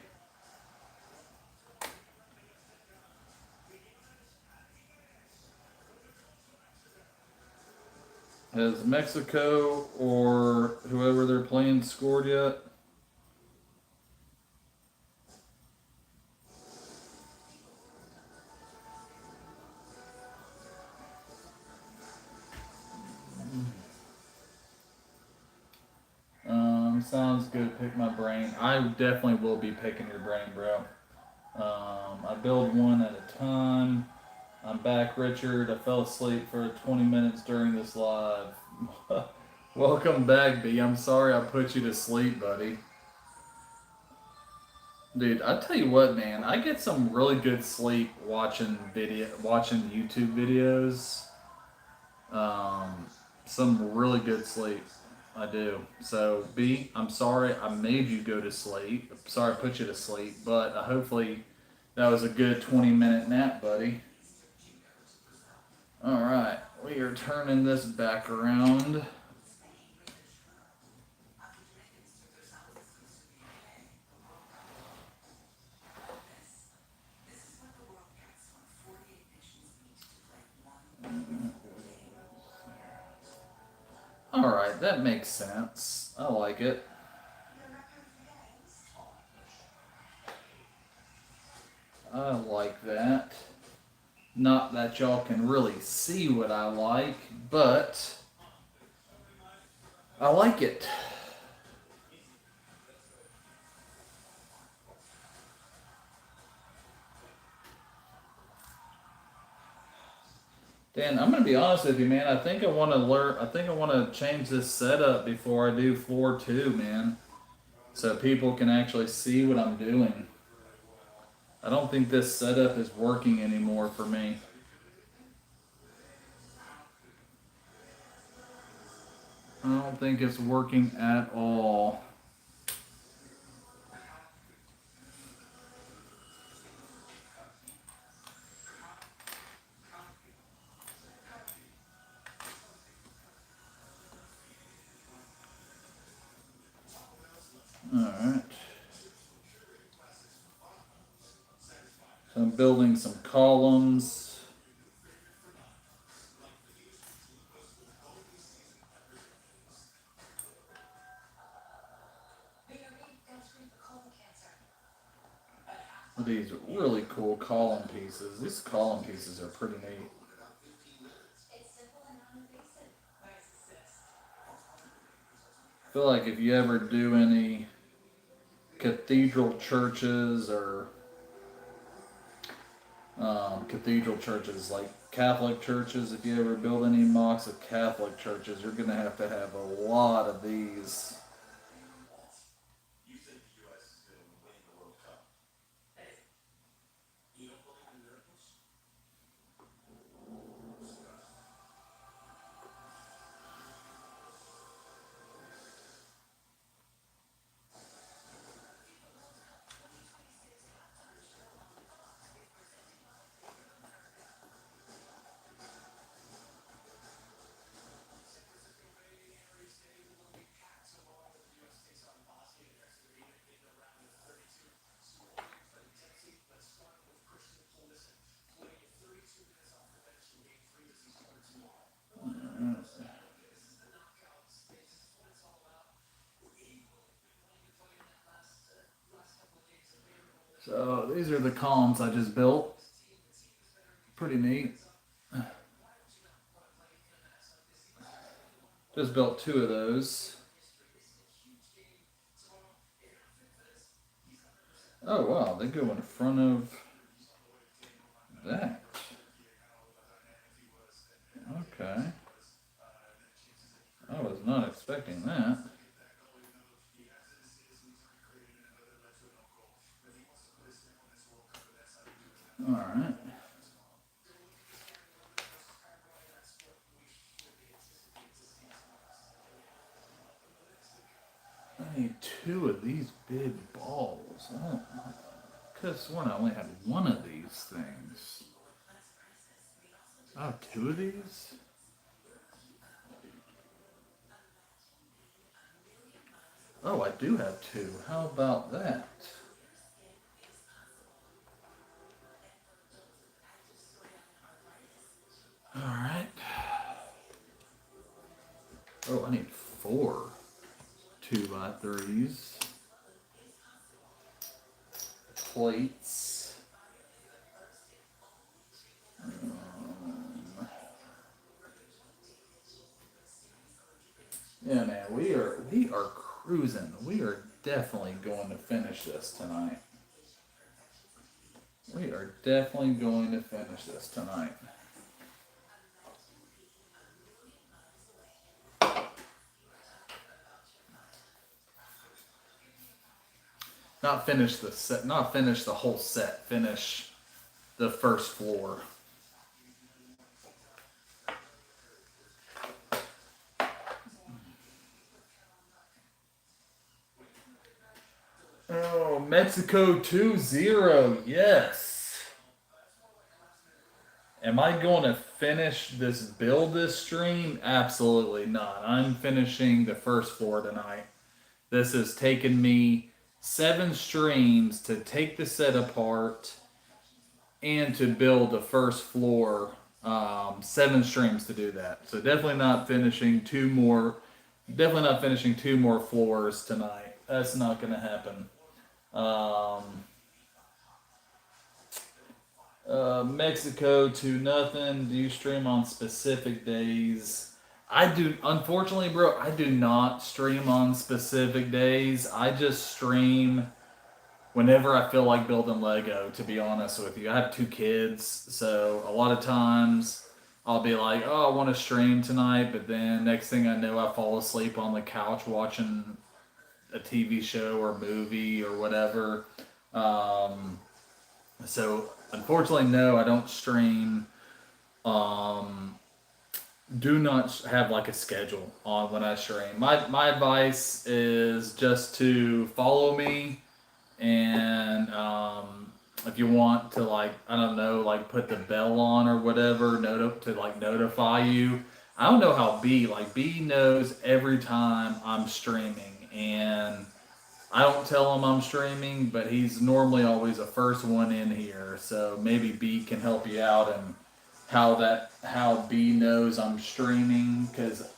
Has Mexico or whoever they're playing scored yet? Sounds good. Pick my brain. I definitely will be picking your brain, bro. I build one at a time. I'm back, Richard. I fell asleep for 20 minutes during this live. Welcome back, B. I'm sorry I put you to sleep, buddy. Dude, I tell you what, man. I get some really good sleep watching YouTube videos. Um, some really good sleep. I do. So, B, I'm sorry I made you go to sleep. Sorry I put you to sleep, but hopefully that was a good 20-minute nap, buddy. All right, we are turning this back around. All right, that makes sense. I like it. I like that. Not that y'all can really see what I like, but I like it. Dan, I'm gonna be honest with you, man. I think I want to learn. I think I want to change this setup before I do floor two, man, so people can actually see what I'm doing. I don't think this setup is working anymore for me. I don't think it's working at all. All right. So I'm building some columns. These really cool column pieces. These column pieces are pretty neat. I feel like if you ever do any cathedral churches or cathedral churches like Catholic churches, if you ever build any mocks of Catholic churches, you're going to have a lot of these. So these are the columns I just built. Pretty neat. Just built two of those. Oh wow, they go in front of that. Okay. I was not expecting that. Alright. I need two of these big balls. I could have sworn I only had one of these things. Oh, two of these? Oh, I do have two. How about that? Alright. Oh, I need 4 2x3s. Plates. Yeah, man, we are cruising. We are definitely going to finish this tonight. We are definitely going to finish this tonight. Not finish the set, not finish the whole set, finish the first floor. Oh, Mexico 2-0. Yes. Am I going to finish this stream? Absolutely not. I'm finishing the first floor tonight. This has taken me 7 streams to take the set apart and to build the first floor. 7 streams to do that. So definitely not finishing 2 more. Definitely not finishing 2 more floors tonight. That's not going to happen. Mexico 2-0. Do you stream on specific days? I do. Unfortunately, bro, I do not stream on specific days. I just stream whenever I feel like building Lego, to be honest with you. I have 2 kids, so a lot of times I'll be like, oh, I want to stream tonight, but then next thing I know, I fall asleep on the couch watching a TV show or movie or whatever. So unfortunately, no, I don't stream. Um, do not have like a schedule on when I stream. My advice is just to follow me, and if you want to, like, I don't know, like put the bell on or whatever, to like notify you. I don't know how B knows every time I'm streaming, and I don't tell him I'm streaming, but he's normally always the first one in here. So maybe B can help you out and how B knows I'm streaming, because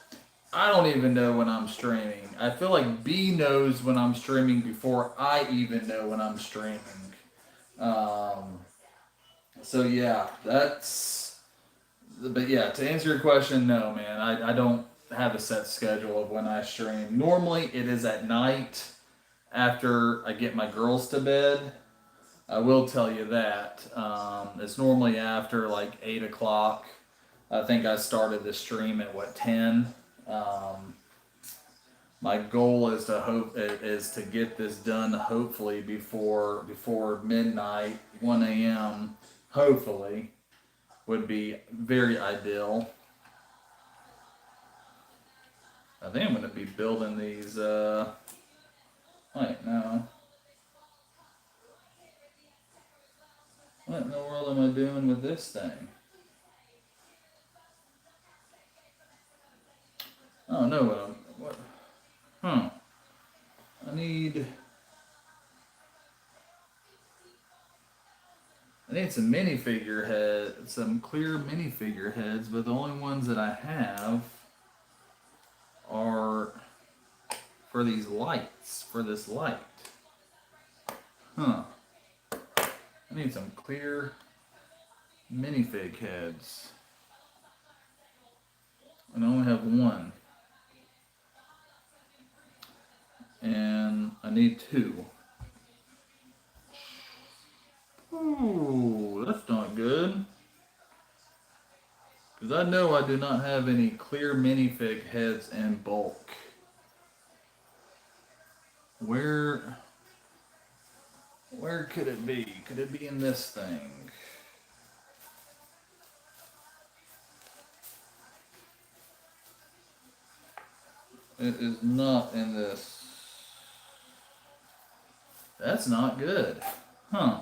I don't even know when I'm streaming. I feel like B knows when I'm streaming before I even know when I'm streaming. Um, so yeah, but yeah, to answer your question, no, man, I don't have a set schedule of when I stream. Normally it is at night after I get my girls to bed. I will tell you that. It's normally after like 8 o'clock. I think I started the stream at what, 10? Um, my goal is to get this done hopefully before midnight, 1 a.m. Hopefully would be very ideal. I think I'm going to be building these. Wait, no. What in the world am I doing with this thing? I don't know what. Huh. I need some clear minifigure heads, but the only ones that I have are for these lights, for this light. Huh. I need some clear minifig heads. And I only have one. And I need 2. Ooh, that's not good. Because I know I do not have any clear minifig heads in bulk. Where could it be? Could it be in this thing? It is not in this. That's not good. Huh.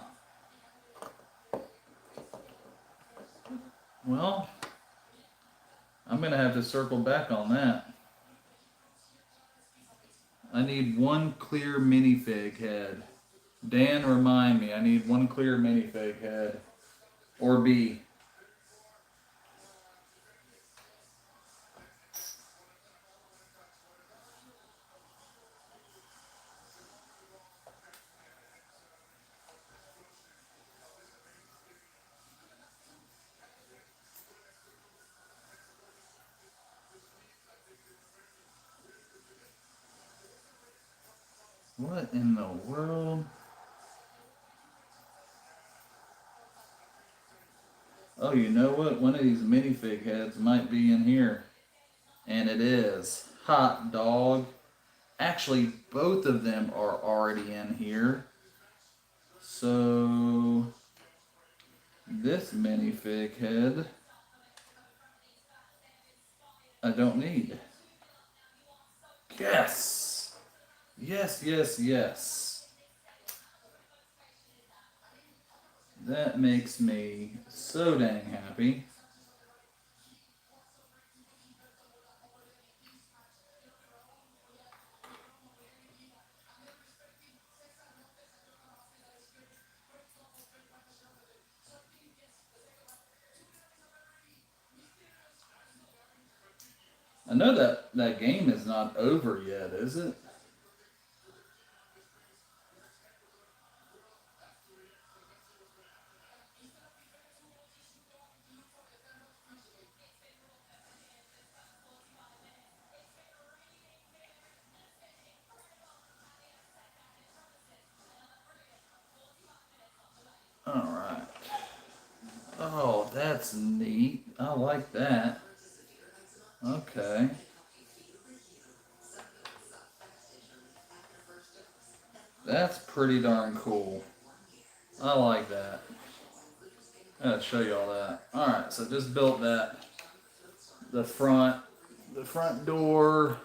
Well, I'm going to have to circle back on that. I need 1 clear minifig head. Dan, remind me, I need 1 clear minifig head. Or B. What in the world? Oh, you know what? One of these minifig heads might be in here. And it is. Hot dog. Actually, both of them are already in here. So, this minifig head, I don't need. Yes! Yes, yes, yes. That makes me so dang happy. I know that game is not over yet, is it? Alright. Oh, that's neat. I like that. Okay. That's pretty darn cool. I like that. I gotta show you all that. Alright, so just built that. The front door,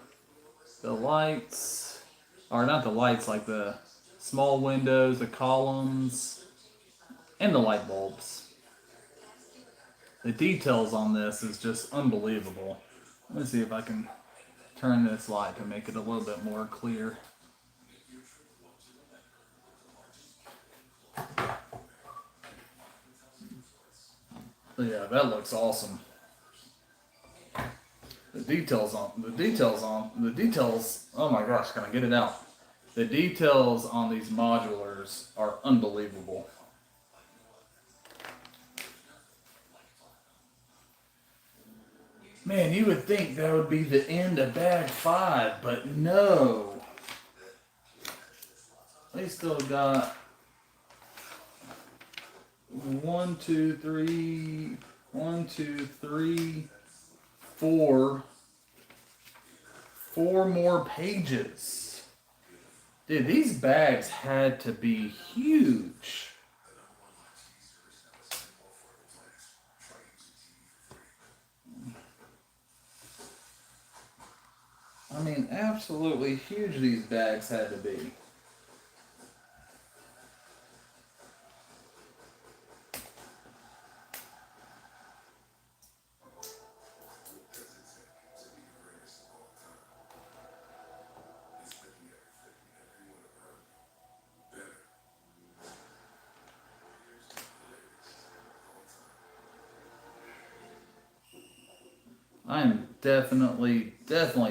the lights, or not the lights, like the small windows, the columns, and the light bulbs. The details on this is just unbelievable. Let me see if I can turn this light to make it a little bit more clear. But yeah, that looks awesome. The details. Oh my gosh, can I get it out? The details on these modulars are unbelievable. Man, you would think that would be the end of bag 5, but no. They still got one, two, three, four more pages. Dude, these bags had to be huge. I mean, absolutely huge these bags had to be. I'm definitely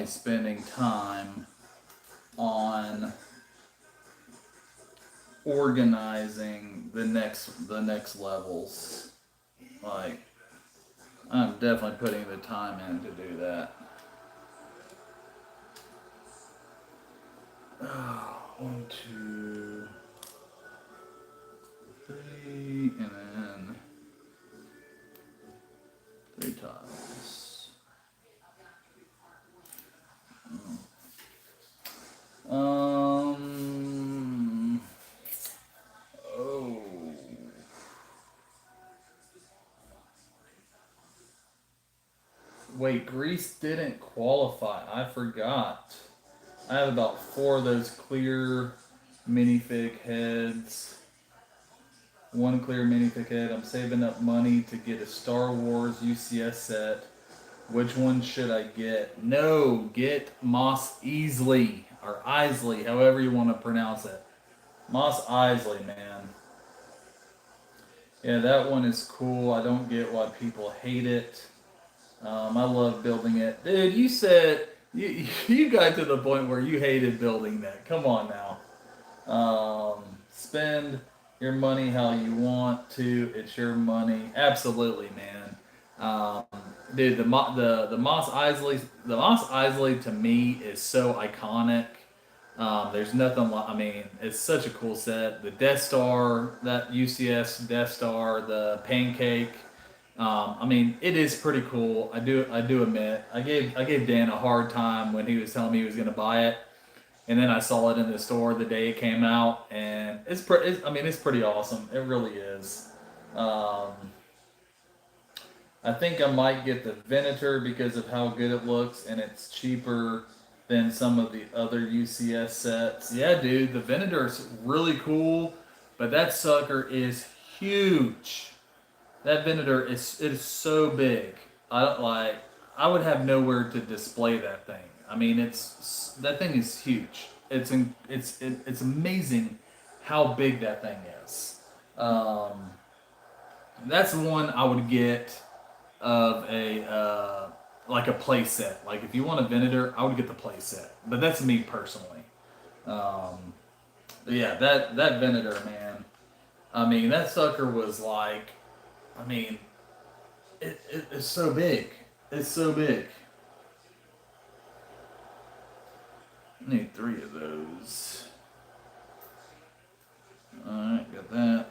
spending time on organizing the next levels. Like, I'm definitely putting the time in to do that. One, two, three, and then 3 tiles. Oh. Wait, Greece didn't qualify. I forgot. I have about 4 of those clear minifig heads. One clear minifig head. I'm saving up money to get a Star Wars UCS set. Which one should I get? No, get Moss Eisley or Isley, however you want to pronounce it. Moss Isley, man. Yeah, that one is cool. I don't get why people hate it. I love building it. Dude, you said you got to the point where you hated building that. Come on now. Spend your money how you want to. It's your money. Absolutely, man. Um, dude, the Moss Isley to me is so iconic. There's nothing like, I mean, it's such a cool set. The Death Star, that UCS Death Star, the pancake. I mean, it is pretty cool. I do admit, I gave Dan a hard time when he was telling me he was going to buy it, and then I saw it in the store the day it came out, and I mean, it's pretty awesome. It really is. Um, I think I might get the Venator because of how good it looks, and it's cheaper than some of the other UCS sets. Yeah, dude, the Venator's really cool, but that sucker is huge. That Venator is so big. I don't like. I would have nowhere to display that thing. I mean, that thing is huge. It's amazing how big that thing is. Um, that's the one I would get of a like a play set. Like if you want a Venator, I would get the play set. But that's me personally. Um, yeah, that Venator, man. I mean, that sucker was like, I mean, it's so big. It's so big. I need three of those. All right, got that.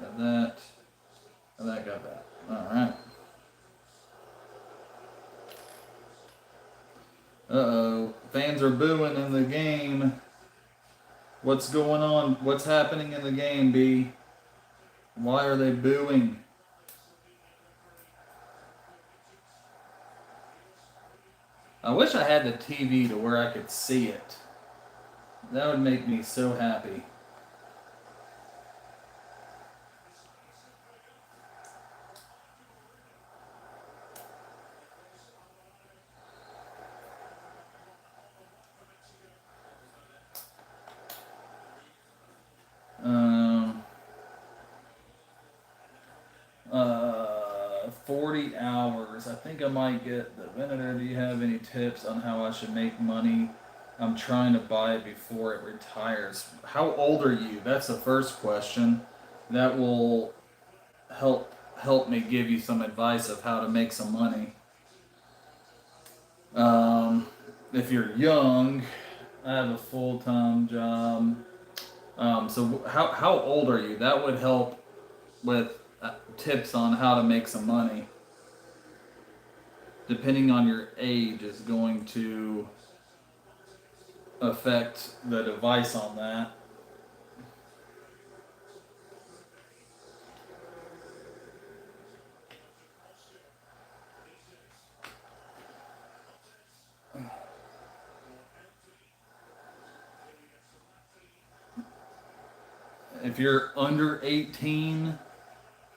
Got that. Got that. Got that. All right. Uh-oh. Fans are booing in the game. What's going on? What's happening in the game, B? Why are they booing? I wish I had the TV to where I could see it. That would make me so happy. Um, 40 hours. I think I might get the Venator. Do you have any tips on how I should make money? I'm trying to buy it before it retires. How old are you? That's the first question. That will help me give you some advice of how to make some money. Um, if you're young, I have a full time job. So how old are you? That would help with tips on how to make some money. Depending on your age is going to affect the device on that. If you're under 18,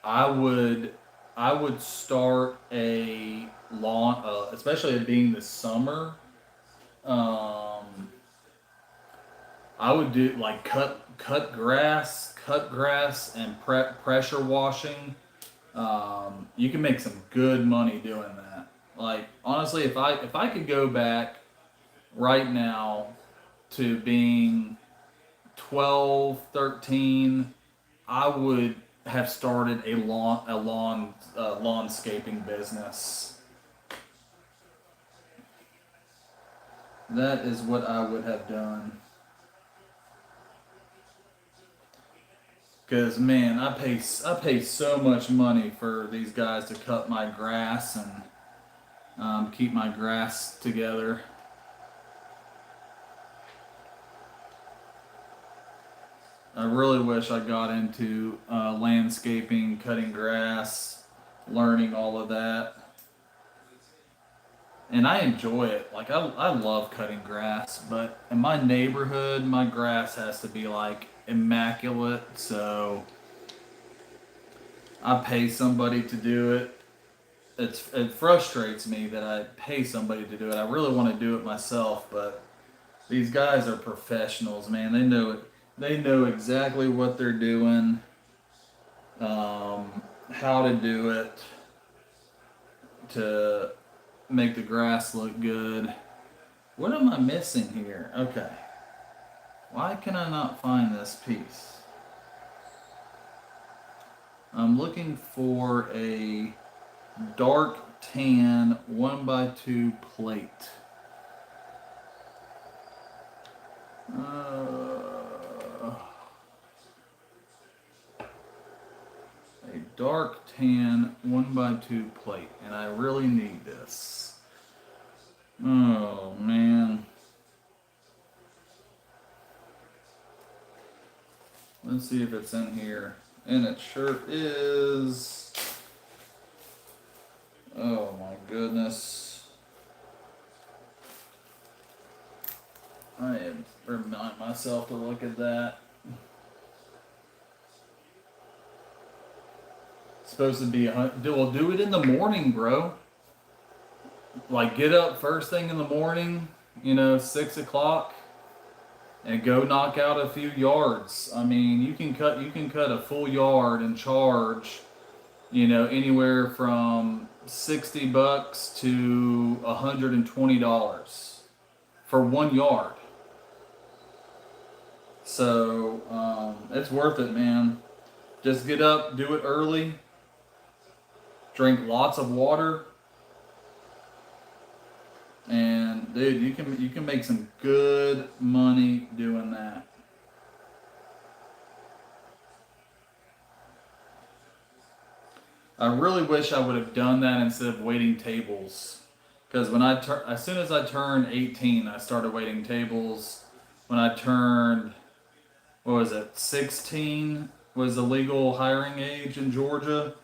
I would I would start a lawn, especially it being the summer. Um, I would do like cut grass, and pressure washing. You can make some good money doing that. Like honestly, if I could go back right now to being 12, 13, I would have started a lawnscaping business. That is what I would have done. Cause man, I pay so much money for these guys to cut my grass and keep my grass together. I really wish I got into landscaping, cutting grass, learning all of that. And I enjoy it. Like I love cutting grass, but in my neighborhood, my grass has to be like immaculate. So I pay somebody to do it. It frustrates me that I pay somebody to do it. I really want to do it myself, but these guys are professionals, man. They know it. They know exactly what they're doing, how to do it to make the grass look good. What am I missing here? Okay. Why can I not find this piece? I'm looking for a dark tan 1x2 plate. A dark tan 1x2 plate, and I really need this. Oh man. Let's see if it's in here. And it sure is. Oh my goodness. I had to remind myself to look at that. It's supposed to be we'll do it in the morning, bro. Like get up first thing in the morning, 6 o'clock, and go knock out a few yards. I mean, you can cut a full yard and charge, anywhere from $60 to $120 for 1 yard. So it's worth it, man. Just get up, do it early, drink lots of water, and dude, you can make some good money doing that. I really wish I would have done that instead of waiting tables. Because as soon as I turned 18, I started waiting tables. When I turned, what was it, 16 was the legal hiring age in Georgia.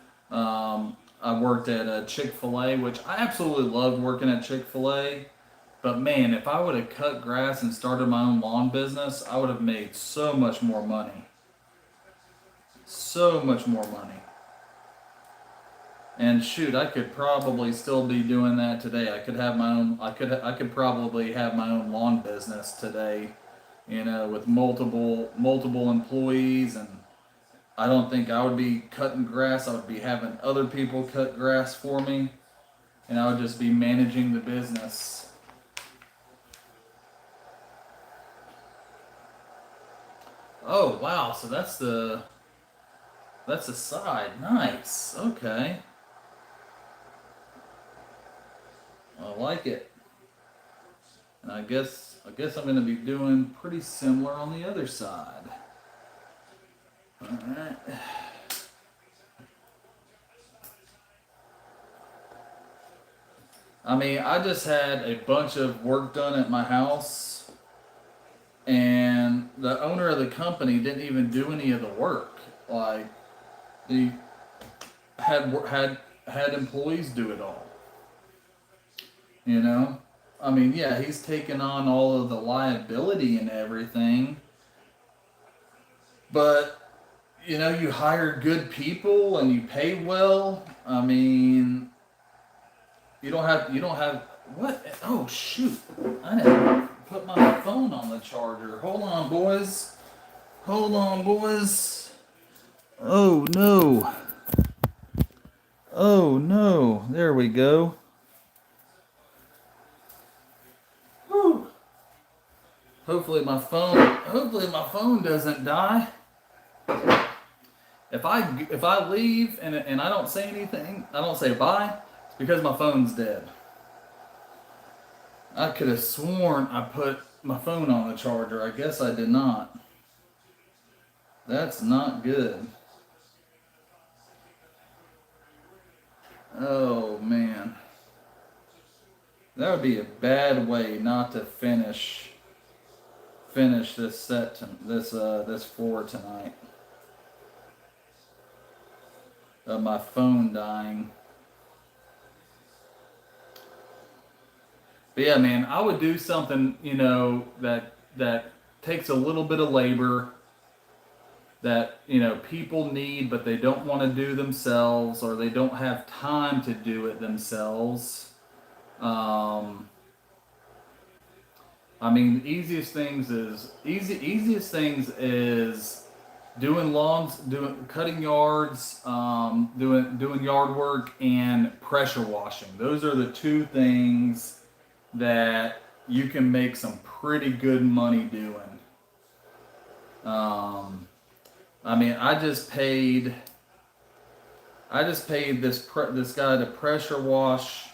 I worked at a Chick-fil-A, which I absolutely loved working at Chick-fil-A. But man, if I would have cut grass and started my own lawn business, I would have made so much more money. So much more money. And shoot, I could probably still be doing that today. I could have my own. I could probably have my own lawn business today, with multiple employees, and I don't think I would be cutting grass. I would be having other people cut grass for me, and I would just be managing the business. Oh wow! So that's the side. Nice. Okay. I like it. And I guess I'm going to be doing pretty similar on the other side. All right. I mean, I just had a bunch of work done at my house, and the owner of the company didn't even do any of the work. Like, he had employees do it all. I mean, yeah, he's taken on all of the liability and everything, but you hire good people and you pay well. I mean, you don't have what? Oh shoot! I didn't put my phone on the charger. Hold on, boys. Hold on, boys. Oh no. Oh no. There we go. Hopefully my phone doesn't die. If I leave and I don't say anything, I don't say bye, it's because my phone's dead. I could have sworn I put my phone on the charger. I guess I did not. That's not good. Oh man. That would be a bad way not to finish this this floor tonight. Of my phone dying. But yeah, man, I would do something, that takes a little bit of labor that, people need, but they don't want to do themselves, or they don't have time to do it themselves. I mean, the easiest things is doing lawns, cutting yards, doing yard work, and pressure washing. Those are the two things that you can make some pretty good money doing. I mean, I just paid this guy to pressure wash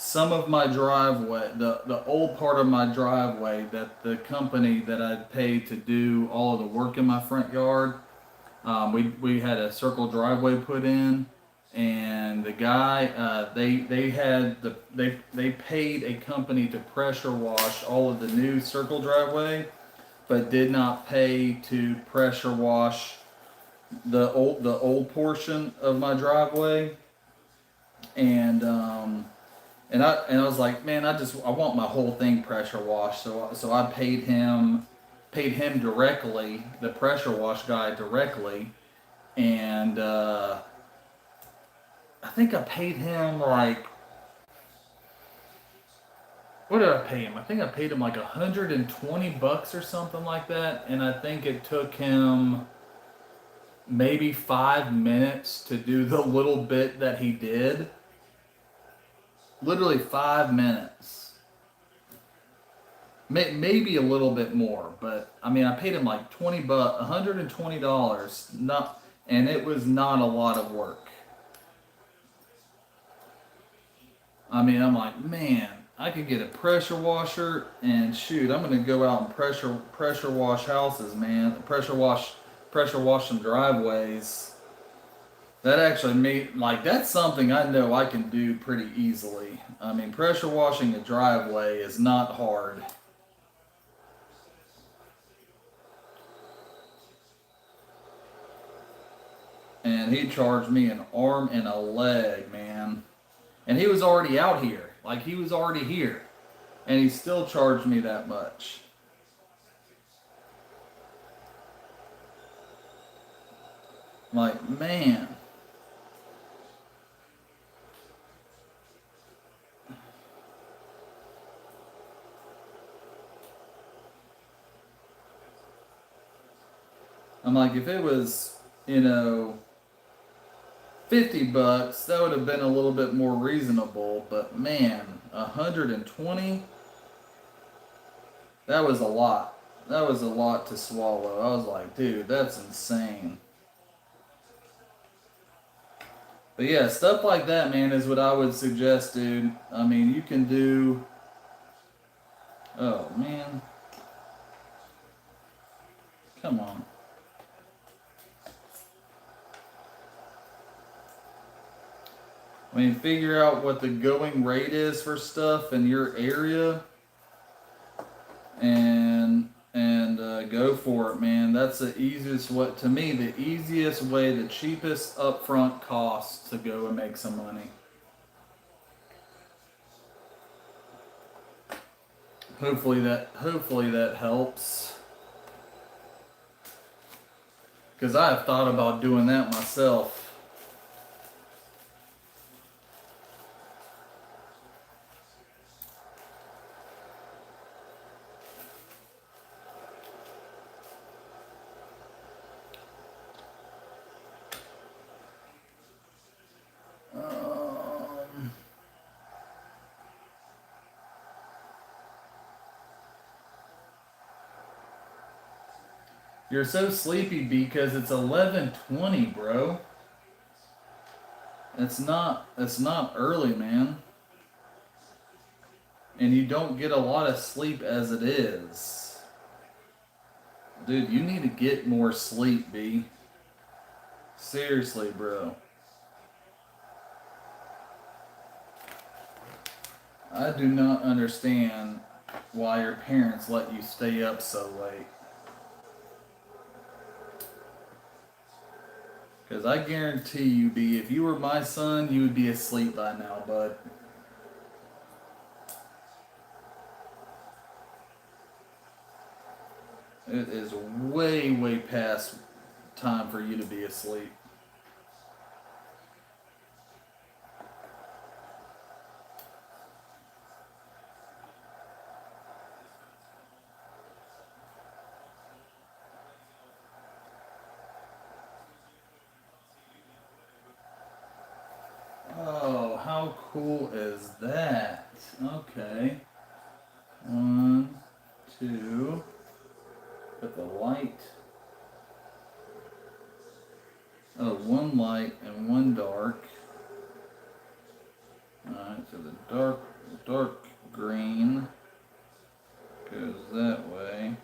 some of my driveway, the old part of my driveway that the company that I'd paid to do all of the work in my front yard, we had a circle driveway put in, and the guy they paid a company to pressure wash all of the new circle driveway, but did not pay to pressure wash the old portion of my driveway, and I was like, man, I want my whole thing pressure washed. So I paid him directly, the pressure wash guy directly, and I think I paid him like, what did I pay him? I think I paid him like $120 or something like that, and I think it took him maybe 5 minutes to do the little bit that he did. Literally 5 minutes. Maybe a little bit more, but I mean, I paid him like $20, $120, not, and it was not a lot of work. I mean, I'm like, man, I could get a pressure washer and shoot, I'm gonna go out and pressure wash houses, man. Pressure wash some driveways. That actually made, like, that's something I know I can do pretty easily. I mean, pressure washing a driveway is not hard. And he charged me an arm and a leg, man. And he was already out here. Like, he was already here. And he still charged me that much. Like, man. I'm like, if it was, you know, $50, that would have been a little bit more reasonable. But man, 120, that was a lot. That was a lot to swallow. I was like, dude, that's insane. But yeah, stuff like that, man, is what I would suggest, dude. I mean, you can do. Oh man, come on. I mean, figure out what the going rate is for stuff in your area, and go for it, man. That's the easiest way, to me, the easiest way, the cheapest upfront cost to go and make some money. Hopefully that helps. Because I have thought about doing that myself. You're so sleepy because it's 11:20, bro. It's not early, man. And you don't get a lot of sleep as it is. Dude, you need to get more sleep, B. Seriously, bro. I do not understand why your parents let you stay up so late. Because I guarantee you, B, if you were my son, you would be asleep by now, bud. It is way, way past time for you to be asleep. Oh, how cool is that? Okay. One, two. Put the light. Oh, one light and one dark. Alright, so the dark dark green goes that way.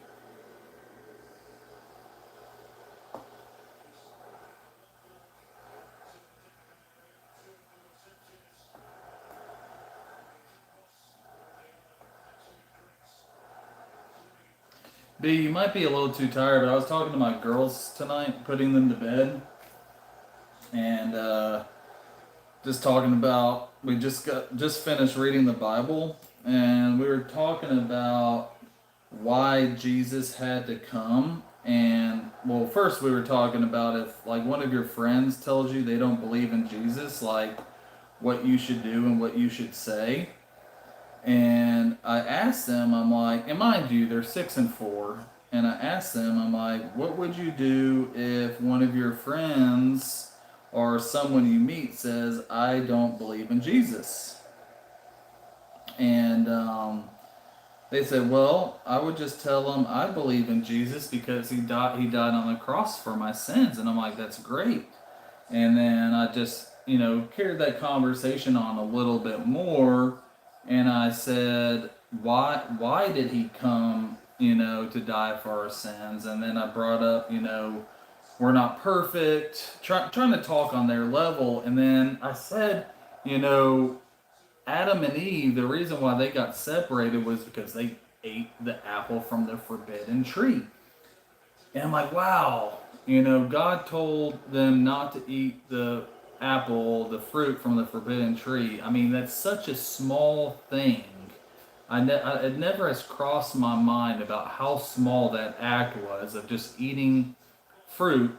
B, you might be a little too tired, but I was talking to my girls tonight, putting them to bed, and just talking about we just finished reading the Bible, and we were talking about why Jesus had to come. And well, first we were talking about if like one of your friends tells you they don't believe in Jesus, like what you should do and what you should say. And I asked them, I'm like, and mind you, they're 6 and 4. And I asked them, I'm like, what would you do if one of your friends or someone you meet says, I don't believe in Jesus? And they said, well, I would just tell them I believe in Jesus because he died on the cross for my sins. And I'm like, that's great. And then I just, carried that conversation on a little bit more. And I said, why did he come, to die for our sins? And then I brought up, we're not perfect, trying to talk on their level. And then I said, Adam and Eve, the reason why they got separated was because they ate the apple from the forbidden tree. And I'm like, wow, God told them not to eat the apple, the fruit from the forbidden tree. I mean, that's such a small thing. It never has crossed my mind about how small that act was of just eating fruit,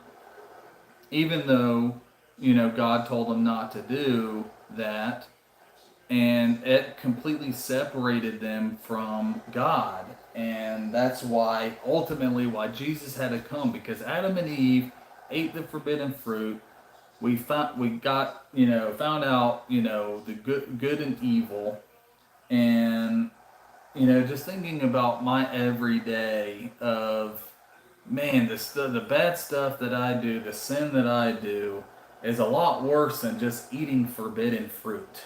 even though, God told them not to do that. And it completely separated them from God. And that's why, ultimately, why Jesus had to come, because Adam and Eve ate the forbidden fruit. Found out, the good and evil. And, just thinking about my everyday of, man, the bad stuff that I do, the sin that I do, is a lot worse than just eating forbidden fruit.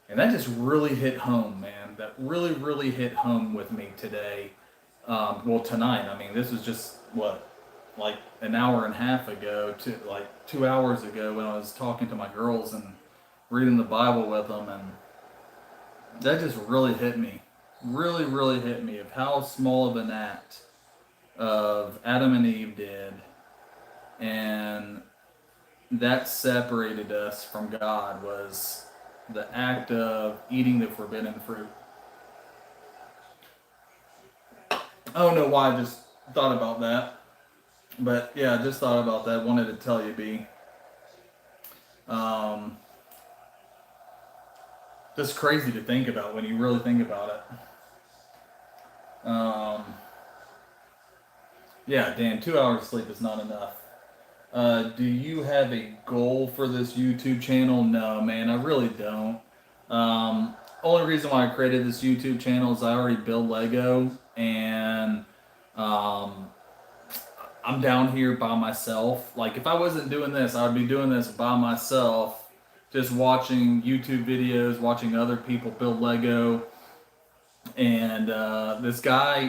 And that just really hit home, man. That really, really hit home with me today. Tonight. I mean, this was just, like an hour and a half ago, like 2 hours ago when I was talking to my girls and reading the Bible with them. And that just really hit me. Really, really hit me of how small of an act of Adam and Eve did. And that separated us from God was the act of eating the forbidden fruit. I don't know why I just thought about that. But yeah, I just thought about that. Wanted to tell you, B. Just crazy to think about when you really think about it. Yeah, Dan, 2 hours of sleep is not enough. Do you have a goal for this YouTube channel? No, man, I really don't. Only reason why I created this YouTube channel is I already build Lego, and I'm down here by myself. Like, if I wasn't doing this, I would be doing this by myself, just watching YouTube videos, watching other people build Lego. And this guy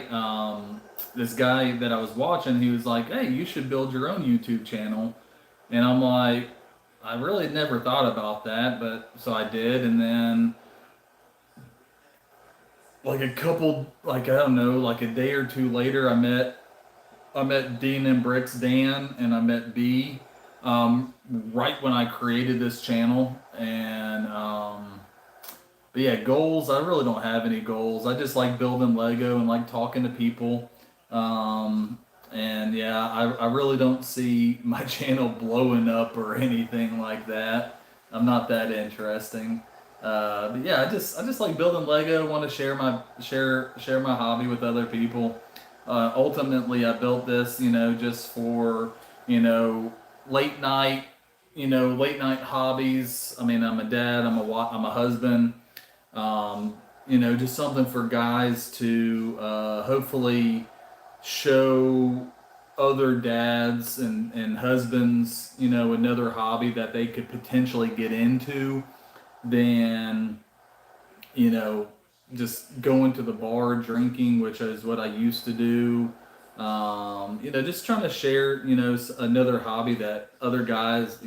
that I was watching, he was like, "Hey, you should build your own YouTube channel." And I'm like, I really never thought about that, but so I did. And then, like I don't know, like a day or two later, I met Dean and Bricks Dan, and I met B, right when I created this channel. And but yeah, goals. I really don't have any goals. I just like building Lego and like talking to people. And yeah, I really don't see my channel blowing up or anything like that. I'm not that interesting. But yeah, I just like building Lego. Want to share my hobby with other people. Ultimately, I built this, just for, you know, late night, late night hobbies. I mean, I'm a dad. I'm a husband. Just something for guys to hopefully show other dads and husbands, another hobby that they could potentially get into than you know, just going to the bar drinking, which is what I used to do. Just trying to share, another hobby that other guys,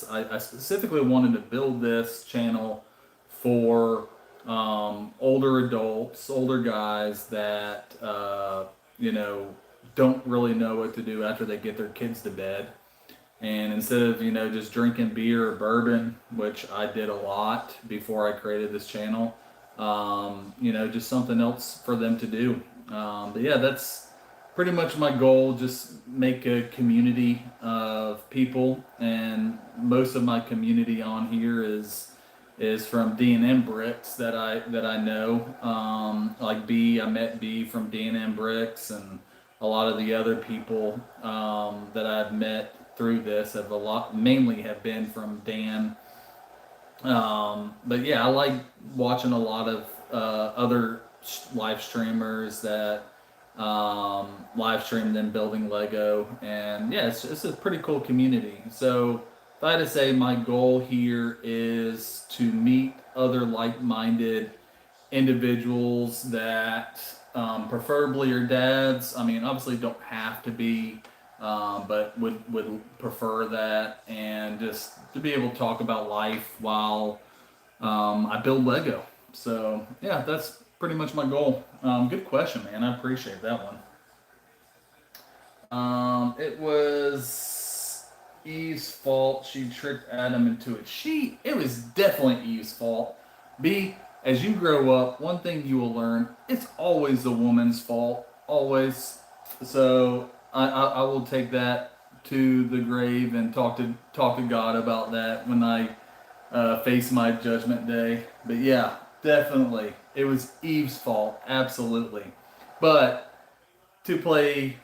I specifically wanted to build this channel for older adults, older guys that, don't really know what to do after they get their kids to bed. And instead of, just drinking beer or bourbon, which I did a lot before I created this channel, just something else for them to do. But yeah, that's pretty much my goal. Just make a community of people, and most of my community on here is from D&M Bricks that I know. Like B, I met B from D&M Bricks, and a lot of the other people that I've met through this have mainly have been from Dan. But yeah, I like watching a lot of other live streamers that live stream them building Lego, and yeah, it's a pretty cool community. So if I had to say, my goal here is to meet other like-minded individuals that preferably are dads. I mean, obviously don't have to be, but would prefer that, and just to be able to talk about life while I build Lego. So yeah, that's pretty much my goal. Good question, man. I appreciate that one. It was Eve's fault. She tricked Adam into it. It was definitely Eve's fault. B, as you grow up, one thing you will learn, it's always the woman's fault. Always. So I will take that to the grave and talk to God about that when I face my judgment day. But yeah, definitely. It was Eve's fault. Absolutely. But to play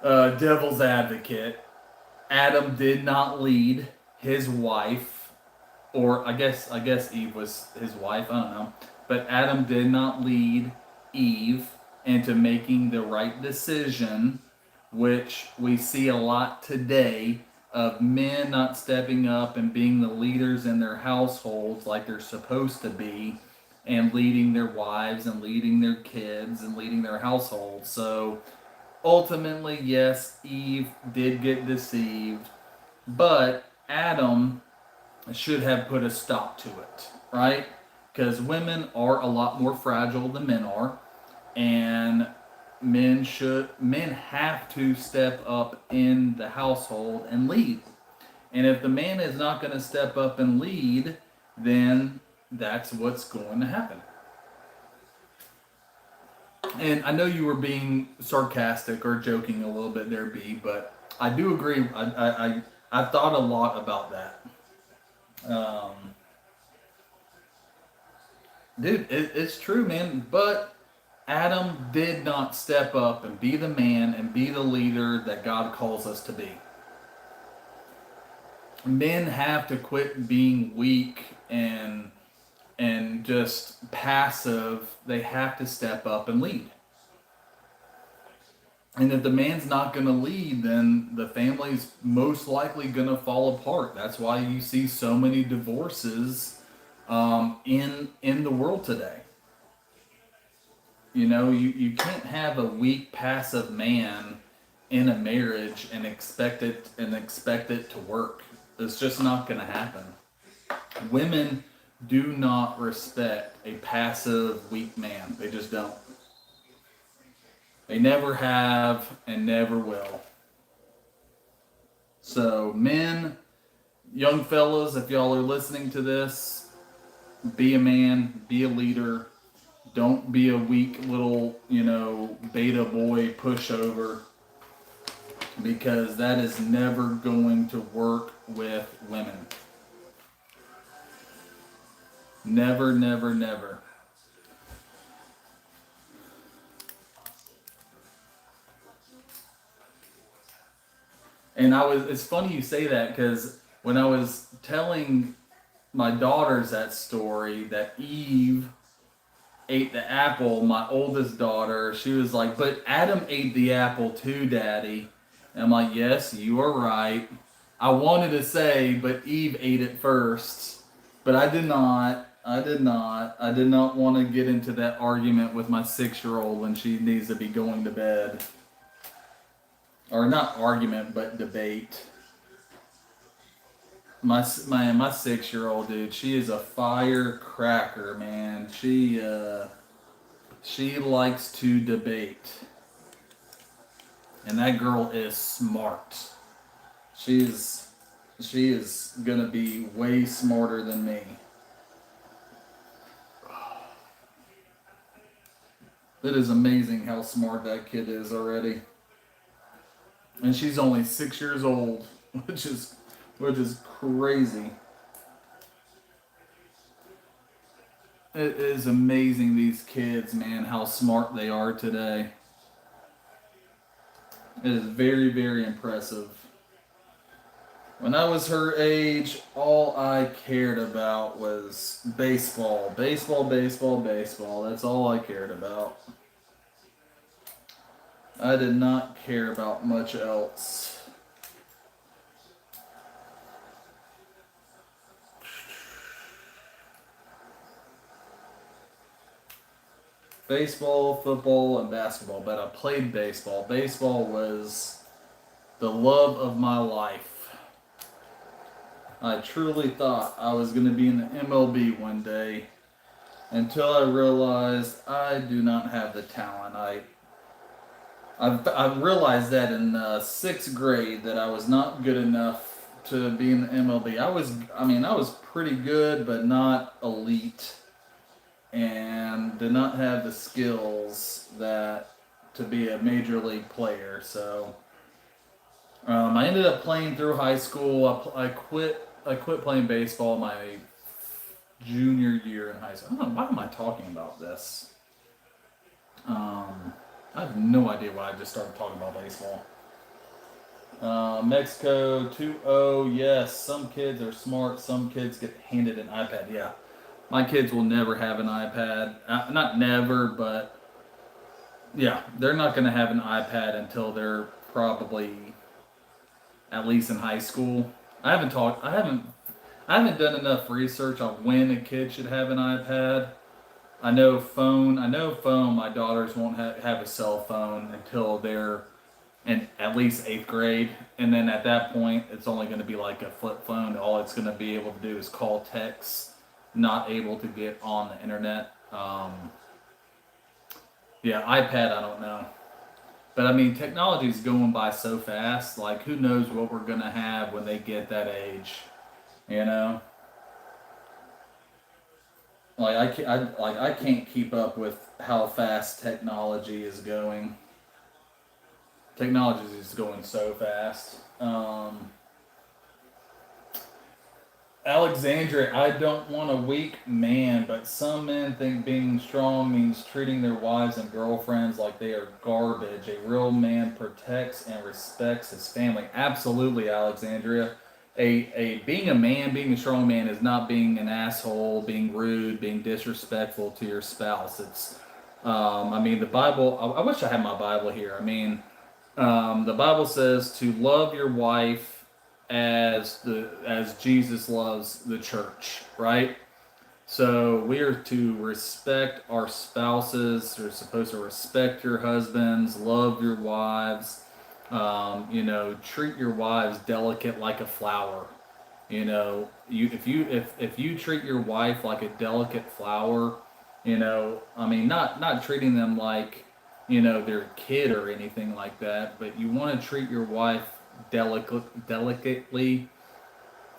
devil's advocate, Adam did not lead his wife, or I guess Eve was his wife. I don't know, but Adam did not lead Eve into making the right decision, which we see a lot today of men not stepping up and being the leaders in their households like they're supposed to be, and leading their wives and leading their kids and leading their households. So ultimately, yes, Eve did get deceived, but Adam should have put a stop to it, right? Because women are a lot more fragile than men are, and men have to step up in the household and lead. And if the man is not going to step up and lead, then that's what's going to happen. And I know you were being sarcastic or joking a little bit there, B, but I do agree. I thought a lot about that. Um, Dude, it's true, man. But Adam did not step up and be the man and be the leader that God calls us to be. Men have to quit being weak and just passive. They have to step up and lead. And if the man's not going to lead, then the family's most likely going to fall apart. That's why you see so many divorces in the world today. You can't have a weak, passive man in a marriage and expect it to work. It's just not going to happen. Women do not respect a passive, weak man. They just don't. They never have and never will. So, men, young fellas, if y'all are listening to this, be a man, be a leader. Don't be a weak little, beta boy pushover, because that is never going to work with women. Never, never, never. And it's funny you say that, because when I was telling my daughters that story, that Eve ate the apple, my oldest daughter, she was like, "But Adam ate the apple too, Daddy." And I'm like, "Yes, you are right. I wanted to say, but Eve ate it first, but I did not. I did not. I did not want to get into that argument with my 6-year-old when she needs to be going to bed. Or not argument, but debate. My 6-year-old, dude, she is a firecracker, man. She likes to debate, and that girl is smart. She's she is gonna be way smarter than me. It is amazing how smart that kid is already, and she's only 6 years old, which is crazy. It is amazing these kids, man, how smart they are today. It is very, very impressive. When I was her age, all I cared about was baseball. Baseball, baseball, baseball. That's all I cared about. I did not care about much else. Baseball, football, and basketball, but I played baseball. Baseball was the love of my life. I truly thought I was going to be in the MLB one day until I realized I do not have the talent. I realized that in sixth grade that I was not good enough to be in the MLB. I was pretty good, but not elite, and did not have the skills that to be a major league player. So I ended up playing through high school. I quit. I quit playing baseball my junior year in high school. I don't know, why am I talking about this? I have no idea why I just started talking about baseball. Mexico 2-0. Yes, some kids are smart. Some kids get handed an iPad. Yeah, my kids will never have an iPad. Not never, but yeah, they're not going to have an iPad until they're probably at least in high school. I haven't done enough research on when a kid should have an iPad. I know phone. I know phone. My daughters won't have a cell phone until they're in at least eighth grade, and then at that point, it's only going to be like a flip phone. All it's going to be able to do is call, text, not able to get on the internet. Yeah, iPad. I don't know, but I mean, technology is going by so fast. Like, who knows what we're going to have when they get that age? You know. I can't keep up with how fast technology is going. Technology is going so fast. Alexandria, I don't want a weak man, but some men think being strong means treating their wives and girlfriends like they are garbage. A real man protects and respects his family. Absolutely, Alexandria. A being a man, being a strong man, is not being an asshole, being rude, being disrespectful to your spouse. I mean, the Bible. I wish I had my Bible here. I mean, the Bible says to love your wife as Jesus loves the church, right? So we are to respect our spouses. You're supposed to respect your husbands, love your wives. Treat your wives delicate like a flower. If you treat your wife like a delicate flower, I mean, not treating them like their kid or anything like that, but you want to treat your wife delicately.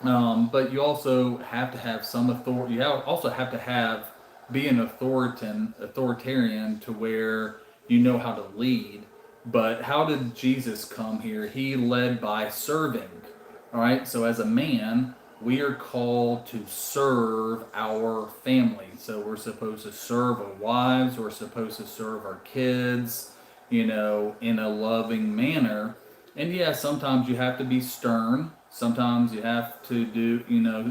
But you also have to have some authority. Also have to be an authoritarian to where you know how to lead. But how did Jesus come here? He led by serving. All right. So as a man, we are called to serve our family. So we're supposed to serve our wives. We're supposed to serve our kids, in a loving manner. And yeah, sometimes you have to be stern. Sometimes you have to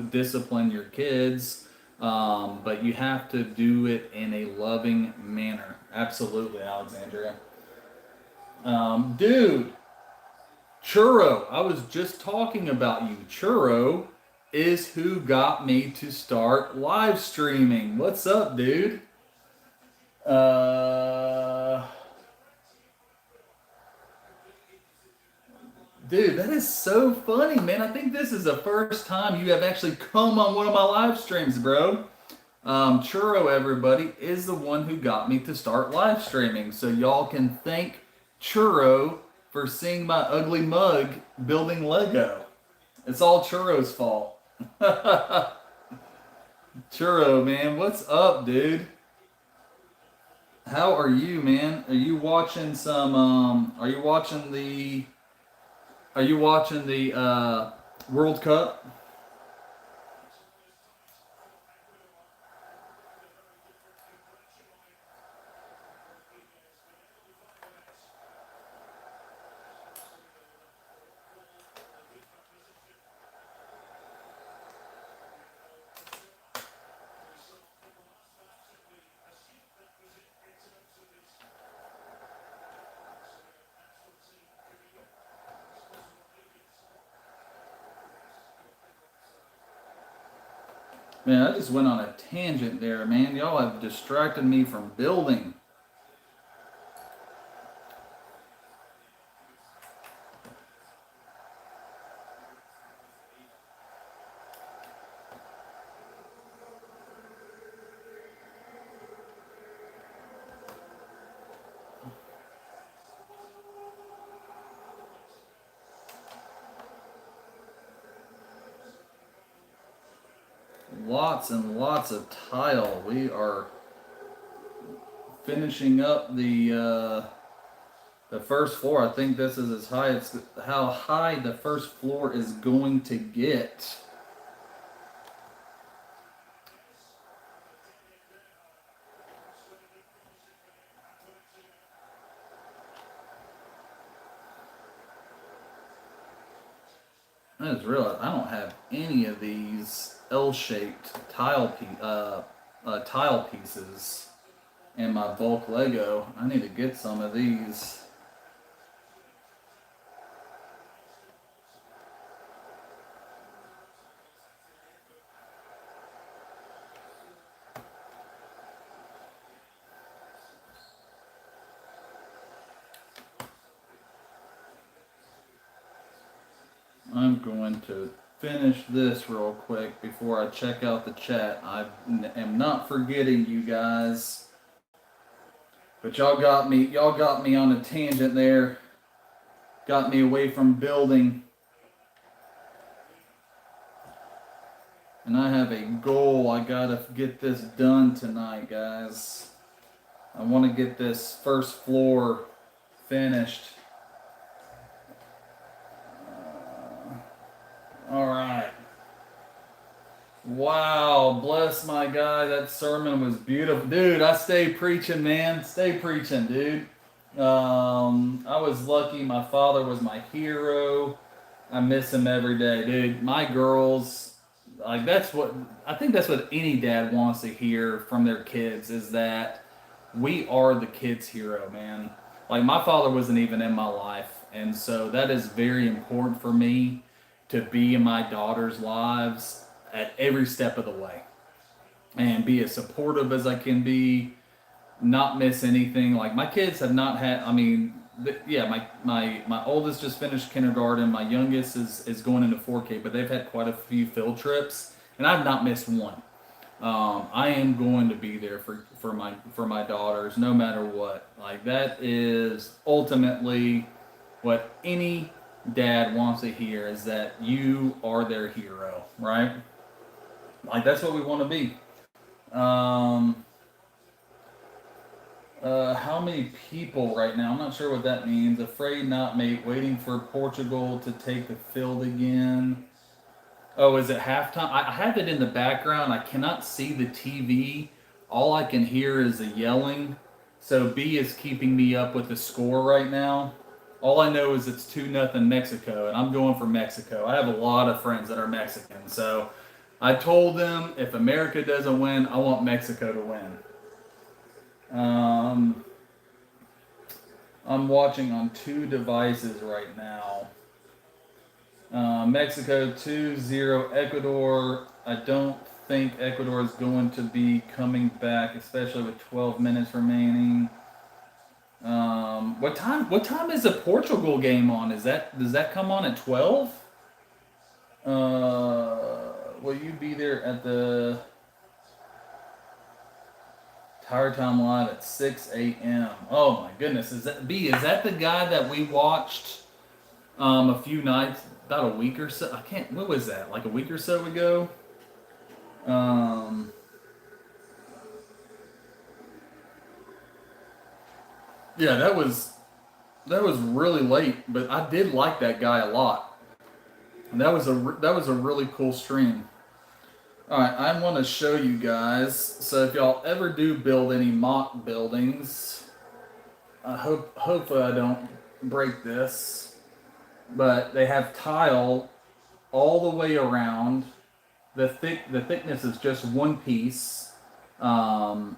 discipline your kids. But you have to do it in a loving manner. Absolutely, Alexandria. Dude, Churro, I was just talking about you. Churro is who got me to start live streaming. What's up, dude? Uh, Dude, that is so funny, man. I think this is the first time you have actually come on one of my live streams, bro. Churro, everybody, is the one who got me to start live streaming. So y'all can thank Churro for seeing my ugly mug building Lego. It's all Churro's fault. Churro, man, what's up, dude? How are you, man? Are you watching some? Are you watching the World Cup? Man, I just went on a tangent there, man. Y'all have distracted me from building. Lots and lots of tile. We are finishing up the first floor. I think this is as high as how high the first floor is going to get. I just realized I don't have any of these L-shaped tile pieces in my bulk Lego. I need to get some of these. I'm going to finish this real quick before I check out the chat. I am not forgetting you guys, but y'all got me on a tangent there. Got me away from building. And I have a goal. I gotta get this done tonight, guys. I want to get this first floor finished. All right. Wow, bless my guy. That sermon was beautiful. Dude, I stay preaching, man. Stay preaching, dude. I was lucky. My father was my hero. I miss him every day, dude. My girls, like that's what I think that's what any dad wants to hear from their kids is that we are the kids' hero, man. Like my father wasn't even in my life, and so that is very important for me to be in my daughter's lives at every step of the way and be as supportive as I can be, not miss anything. Like my kids have not had. I mean, yeah, my oldest just finished kindergarten. My youngest is going into 4K, but they've had quite a few field trips, and I've not missed one. I am going to be there for my daughters, no matter what. Like that is ultimately what any dad wants to hear is that you are their hero, right? Like that's what we want to be. Um, how many people right now? I'm not sure what that means. Afraid not, mate. Waiting for Portugal to take the field again. Oh, is it halftime? I have it in the background. I cannot see the TV. All I can hear is the yelling. So B is keeping me up with the score right now. All I know is it's 2-0 Mexico, and I'm going for Mexico. I have a lot of friends that are Mexican. So I told them if America doesn't win, I want Mexico to win. Um, I'm watching on two devices right now. Mexico 2-0 Ecuador. I don't think Ecuador is going to be coming back, especially with 12 minutes remaining. What time is the Portugal game on? Does that come on at 12? Will you be there at the Tire Time Live at 6 a.m.? Oh my goodness, is that the guy that we watched a few nights, about a week or so? I can't. What was that? Like a week or so ago? Um, yeah, that was really late, but I did like that guy a lot. And that was a really cool stream. All right, I want to show you guys. So if y'all ever do build any mock buildings, hopefully I don't break this, but they have tile all the way around. The thickness is just one piece, um,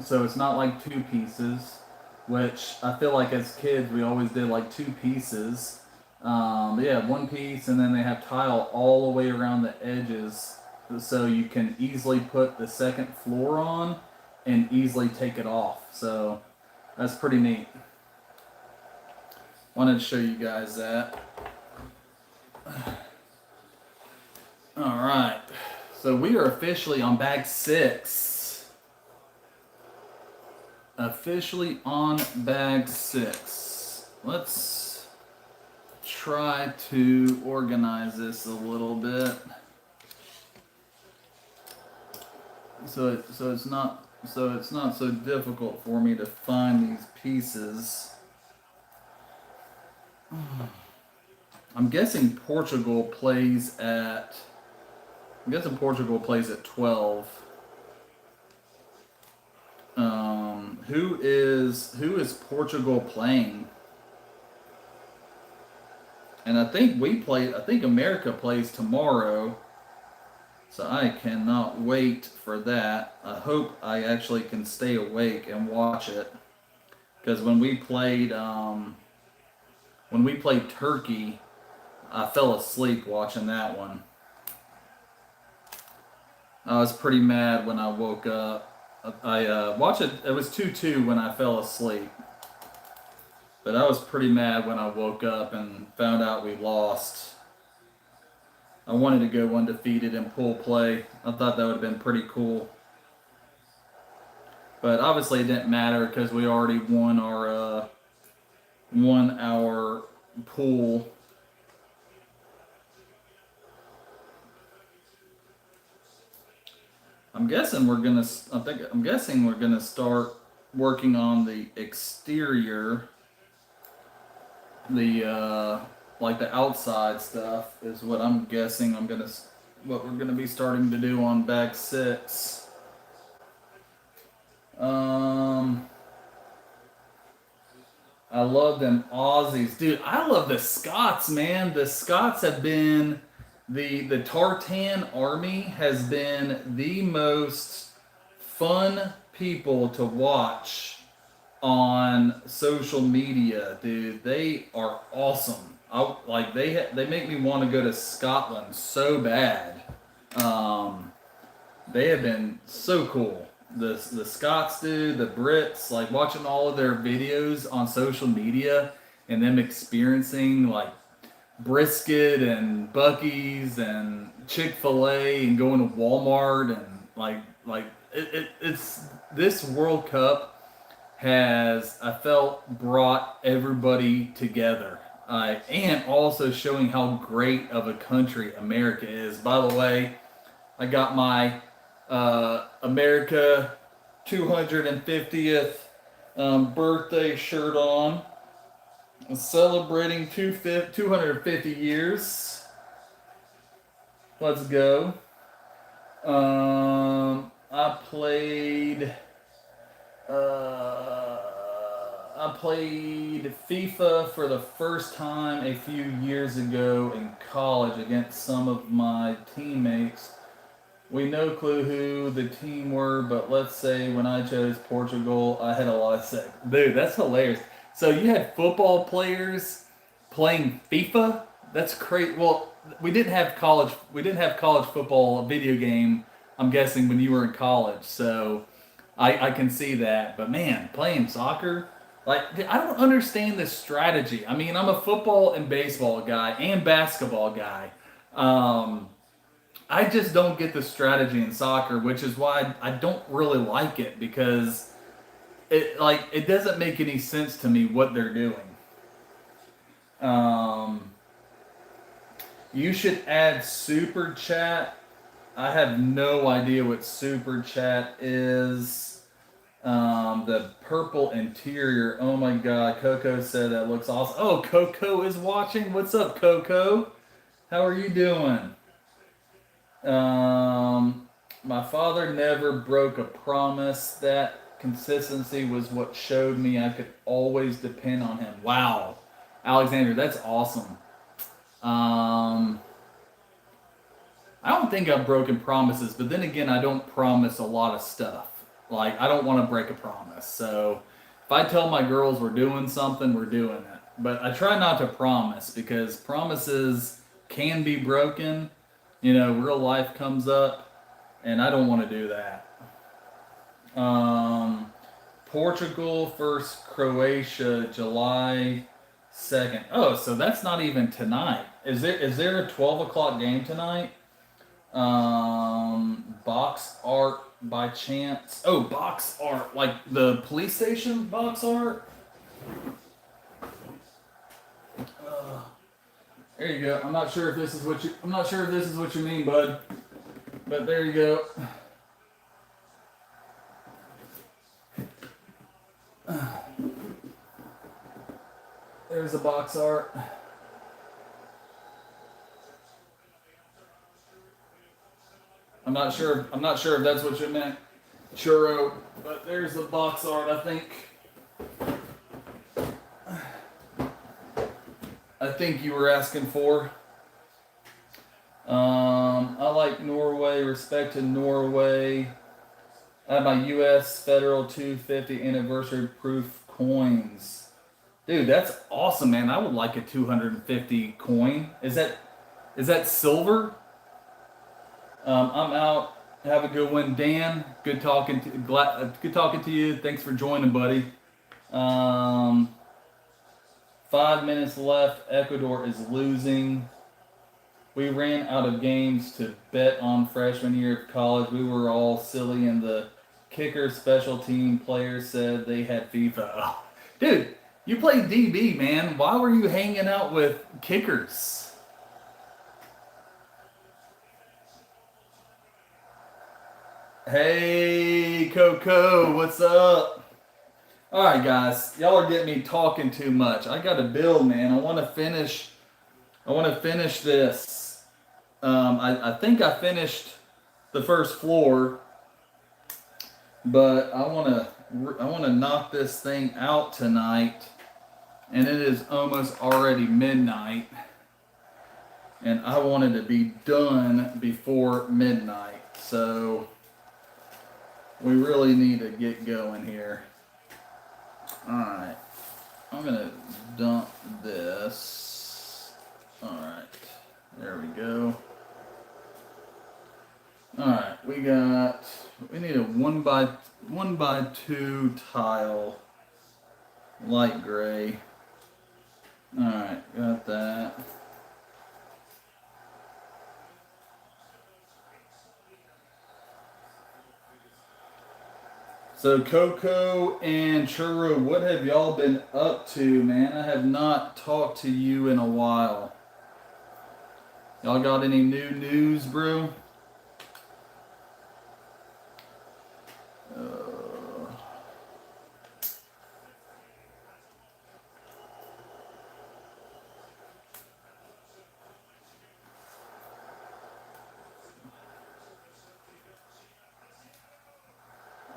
so it's not like two pieces, which I feel like as kids we always did like two pieces. But yeah, one piece, and then they have tile all the way around the edges, so you can easily put the second floor on and easily take it off. So that's pretty neat. Wanted to show you guys that. All right, so we are officially on bag 6. Officially on bag 6. Let's try to organize this a little bit. So it's not so difficult for me to find these pieces. I'm guessing Portugal plays at 12. Who is Portugal playing? And I think America plays tomorrow. So I cannot wait for that. I hope I actually can stay awake and watch it. Because when we played Turkey, I fell asleep watching that one. I was pretty mad when I woke up. I watched it. It was 2-2 when I fell asleep. But I was pretty mad when I woke up and found out we lost. I wanted to go undefeated in pool play. I thought that would have been pretty cool. But obviously it didn't matter because we already won our pool. I'm guessing we're gonna start working on the exterior, like the outside stuff is what I'm guessing. What we're gonna be starting to do on bag 6. I love them Aussies, dude. I love the Scots, man. The Scots have been the Tartan army has been the most fun people to watch on social media, dude. They are awesome. They make me want to go to Scotland so bad. They have been so cool. The Scots, dude, the Brits, like watching all of their videos on social media and them experiencing like brisket and Buc-ee's and Chick-fil-A and going to Walmart and it's this World Cup has, I felt, brought everybody together. And also showing how great of a country America is. By the way, I got my America 250th birthday shirt on. Celebrating 250 years. Let's go. I played FIFA for the first time a few years ago in college against some of my teammates. We no clue who the team were, but let's say when I chose Portugal, I had a lot of sex. Dude, that's hilarious. So you had football players playing FIFA? That's great. Well, we didn't have college. We didn't have college football a video game. I'm guessing when you were in college, so I can see that. But man, playing soccer, like I don't understand this strategy. I mean, I'm a football and baseball guy and basketball guy. Um, I just don't get the strategy in soccer, which is why I don't really like it because it doesn't make any sense to me what they're doing. Um, you should add super chat. I have no idea what super chat is. The purple interior. Oh my god, Coco said that looks awesome. Oh, Coco is watching. What's up, Coco? How are you doing? Um, my father never broke a promise. That consistency was what showed me I could always depend on him. Wow, Alexander, that's awesome. Um, I don't think I've broken promises, but then again, I don't promise a lot of stuff. Like, I don't want to break a promise. So, if I tell my girls we're doing something, we're doing it. But I try not to promise because promises can be broken. You know, real life comes up, and I don't want to do that. Um, Portugal versus Croatia, July 2nd. Oh, so that's not even tonight. Is there a 12 o'clock game tonight? Box art by chance. Oh, box art, like the police station box art. Uh, there you go. I'm not sure if this is what you. I'm not sure if this is what you mean, bud. But there you go. There's the box art. I'm not sure. I'm not sure if that's what you meant, churro. But there's the box art. I think you were asking for. I like Norway. Respect to Norway. I have my U.S. Federal 250 anniversary proof coins. Dude, that's awesome, man. I would like a 250 coin. Is that silver? I'm out. Have a good one, Dan. Good talking to you. Thanks for joining, buddy. Um, 5 minutes left. Ecuador is losing. We ran out of games to bet on freshman year of college. We were all silly, and the kicker special team players said they had FIFA. Oh, dude, you played DB, man. Why were you hanging out with kickers? Hey, Coco, what's up? All right, guys, y'all are getting me talking too much. I got to build, man. I want to finish. I want to finish this. I think I finished the first floor, but I want to knock this thing out tonight, and it is almost already midnight, and I wanted to be done before midnight. So we really need to get going here. All right, I'm gonna dump this. All right, there we go. All right, we need a one by two tile, light gray. All right, got that. So Coco and Churro, what have y'all been up to, man? I have not talked to you in a while. Y'all got any new news, bro?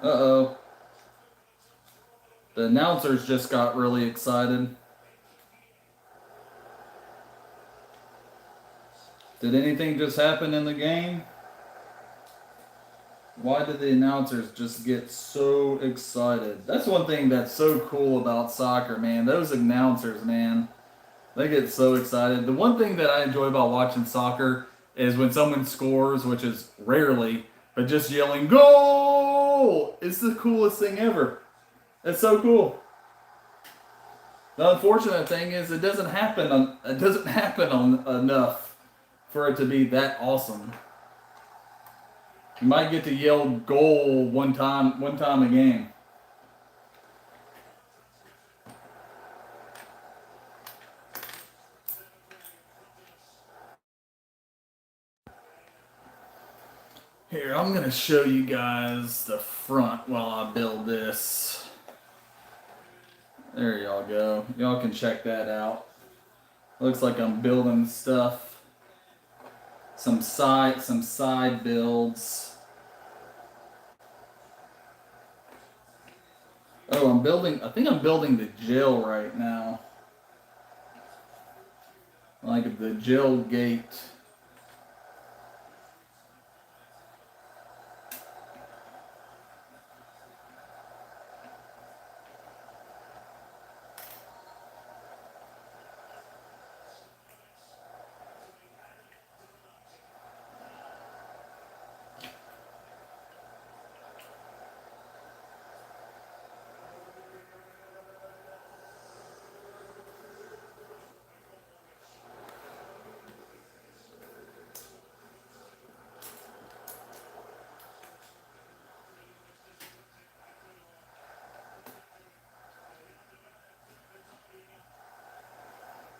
Uh-oh. The announcers just got really excited. Did anything just happen in the game? Why did the announcers just get so excited? That's one thing that's so cool about soccer, man. Those announcers, man. They get so excited. The one thing that I enjoy about watching soccer is when someone scores, which is rarely, but just yelling "goal" is the coolest thing ever. It's so cool. The unfortunate thing is it doesn't happen. It doesn't happen on enough for it to be that awesome. You might get to yell "goal" one time a game. Here, I'm gonna show you guys the front while I build this. There y'all go. Y'all can check that out. Looks like I'm building stuff. Some side builds. Oh, I think I'm building the jail right now. Like the jail gate.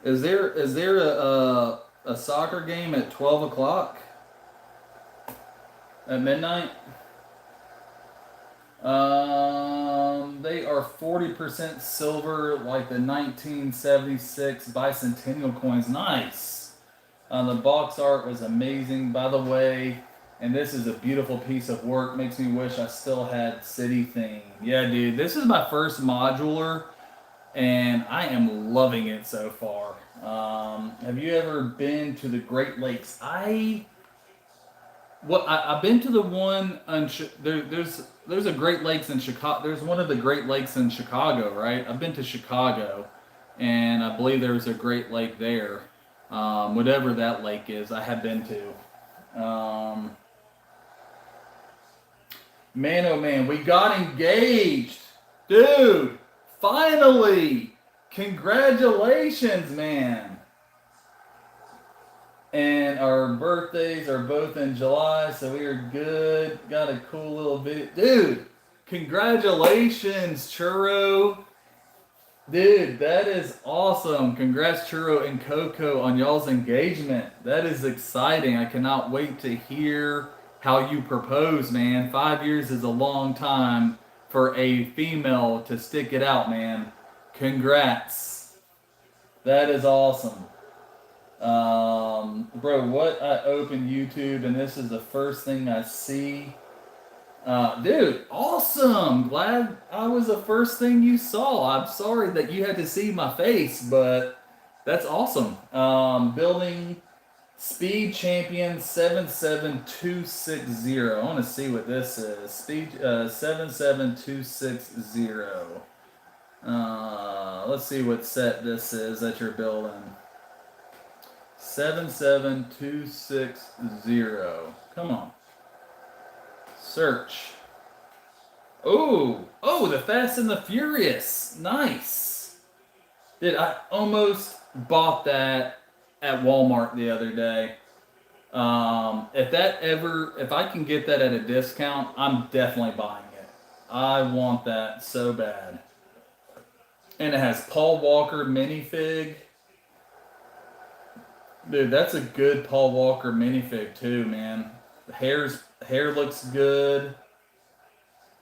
Is there a soccer game at 12 o'clock at midnight? They are 40% silver, like the 1976 bicentennial coins. Nice. The box art was amazing, by the way. And this is a beautiful piece of work. Makes me wish I still had city theme. Yeah, dude, this is my first modular, and I am loving it so far. Have you ever been to the Great Lakes? I've been to the one on there's a Great Lakes in Chicago. There's one of the Great Lakes in Chicago, right? I've been to Chicago, and I believe there's a Great Lake there. Whatever that lake is, I have been to. Man, oh man, we got engaged, dude! Finally, congratulations, man! And our birthdays are both in July, so we are good. Got a cool little video. Dude, congratulations, Churro. Dude, that is awesome. Congrats, Churro and Coco, on y'all's engagement. That is exciting. I cannot wait to hear how you propose, man. 5 years is a long time for a female to stick it out, man. Congrats. That is awesome. Bro, what I opened YouTube and this is the first thing I see. Dude, awesome. Glad I was the first thing you saw. I'm sorry that you had to see my face, but that's awesome. Building Speed Champion 77260. I want to see what this is. Speed 77260. Let's see what set this is that you're building. 77260. Come on. Search. Oh, the Fast and the Furious. Nice. Dude, I almost bought that at Walmart the other day. If I can get that at a discount, I'm definitely buying it. I want that so bad. And it has Paul Walker minifig. Dude, that's a good Paul Walker minifig too, man. The hair looks good.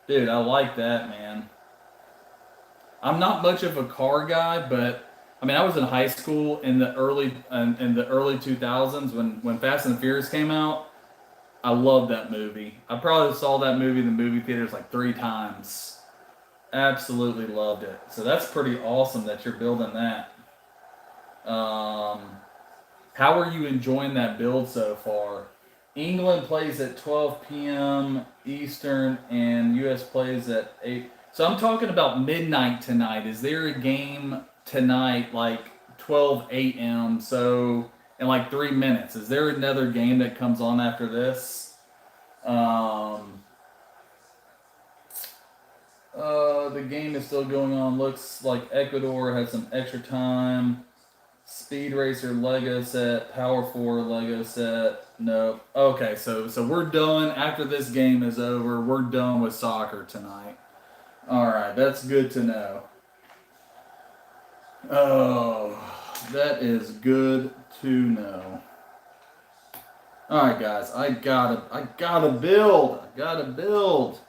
Dude, I like that, man. I'm not much of a car guy, but I mean, I was in high school in the early 2000s when Fast and the Furious came out. I loved that movie. I probably saw that movie in the movie theaters like 3 times. Absolutely loved it. So that's pretty awesome that you're building that. How are you enjoying that build so far? England plays at 12 p.m. Eastern and US plays at 8. So I'm talking about midnight tonight. Is there a game tonight, like 12 a.m. So in like 3 minutes. Is there another game that comes on after this? Um, the game is still going on. Looks like Ecuador has some extra time. Speed Racer Lego set, Power 4 Lego set. Nope. Okay, so we're done after this game is over. We're done with soccer tonight. All right, that's good to know. Oh, that is good to know. All right, guys, I gotta build. I gotta build.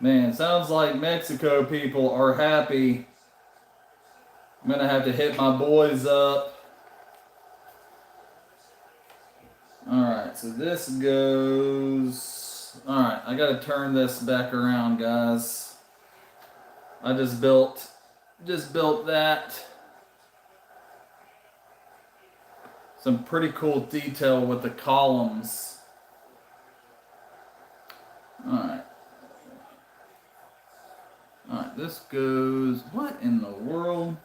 Man, sounds like Mexico people are happy. I'm gonna have to hit my boys up. Alright, so this goes. Alright, I gotta turn this back around, guys. I just built that. Some pretty cool detail with the columns. Alright. Alright, this goes. What in the world?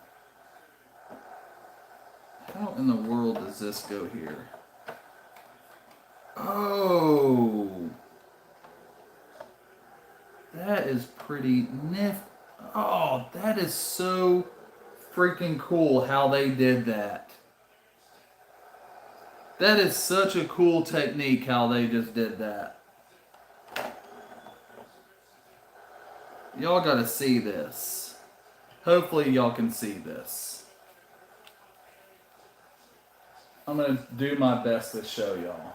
How in the world does this go here? Oh, that is pretty nifty. Oh, that is so freaking cool how they did that. That is such a cool technique how they just did that. Y'all gotta see this. Hopefully y'all can see this. I'm gonna do my best to show y'all.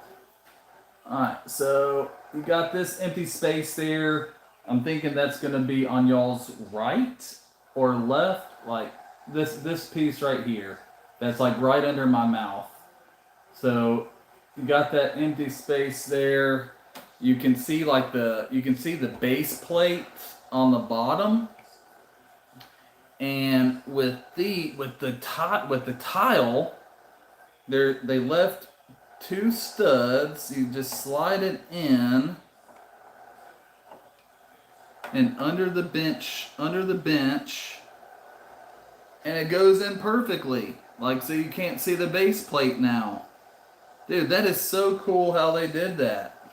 Alright, so you got this empty space there. I'm thinking that's gonna be on y'all's right or left, like this piece right here. That's like right under my mouth. So you got that empty space there. You can see the base plate on the bottom. And with the tile, they left two studs. You just slide it in and under the bench, and it goes in perfectly. Like, so you can't see the base plate now. Dude, that is so cool how they did that.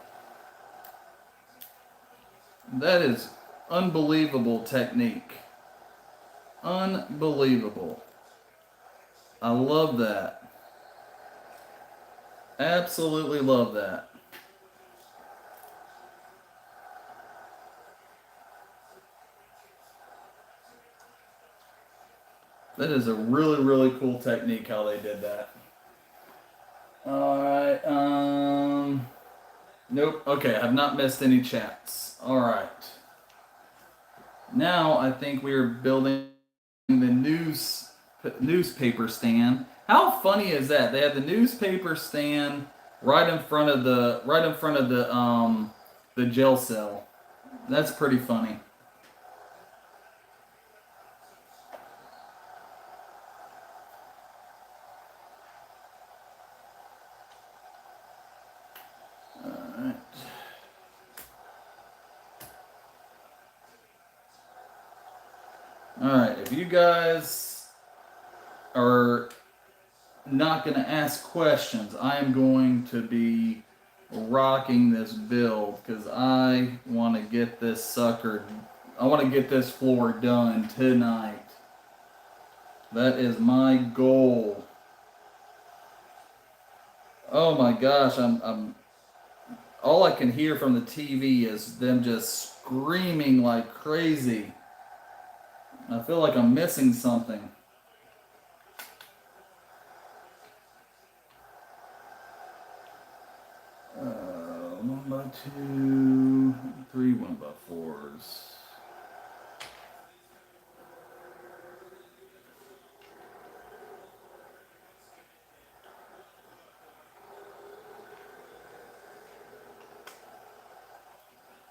That is unbelievable technique. Unbelievable. I love that. Absolutely love that. That is a really, really cool technique how they did that. Alright, nope. Okay, I've not missed any chats. Alright. Now I think we are building the newspaper stand. How funny is that? They have the newspaper stand right in front of the jail cell. That's pretty funny. Alright, if you guys are not going to ask questions, I am going to be rocking this build because I want to get this floor done tonight. That is my goal. Oh my gosh, I'm all I can hear from the TV is them just screaming like crazy. I feel like I'm missing something. 1x2, 3 1x4s.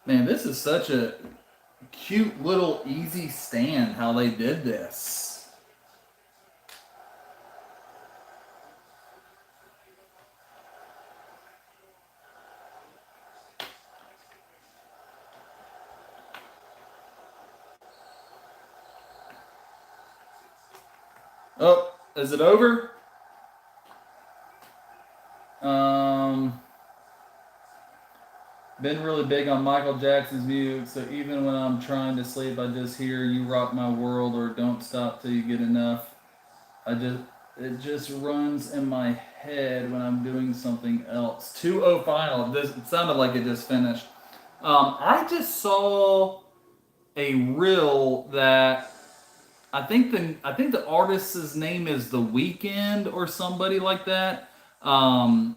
Man, this is such a cute little easy stand how they did this. Oh, is it over? Um, been really big on Michael Jackson's music, so even when I'm trying to sleep, I just hear "You Rock My World" or "Don't Stop Till You Get Enough." I just it just runs in my head when I'm doing something else. 2-0 final. This it sounded like it just finished. I just saw a reel that I think the artist's name is The Weeknd or somebody like that. Um,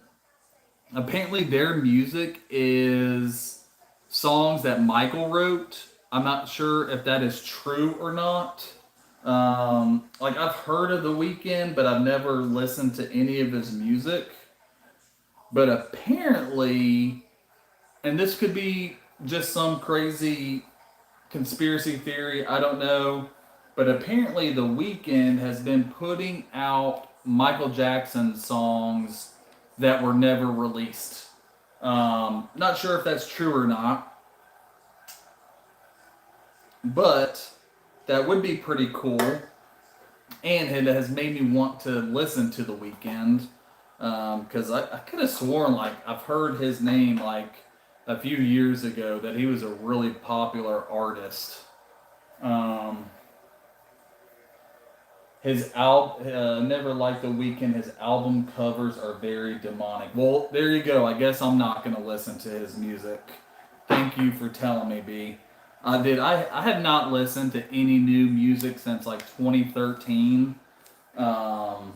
Apparently their music is songs that Michael wrote. I'm not sure if that is true or not. Like I've heard of The Weeknd, but I've never listened to any of his music. But apparently, and this could be just some crazy conspiracy theory, I don't know. But apparently, The Weeknd has been putting out Michael Jackson songs that were never released. Not sure if that's true or not, but that would be pretty cool. And it has made me want to listen to The Weeknd because I could have sworn like I've heard his name like a few years ago that he was a really popular artist. Um, His never liked The Weeknd. His album covers are very demonic. Well, there you go. I guess I'm not gonna listen to his music. Thank you for telling me, B. I did. I have not listened to any new music since like 2013. Um,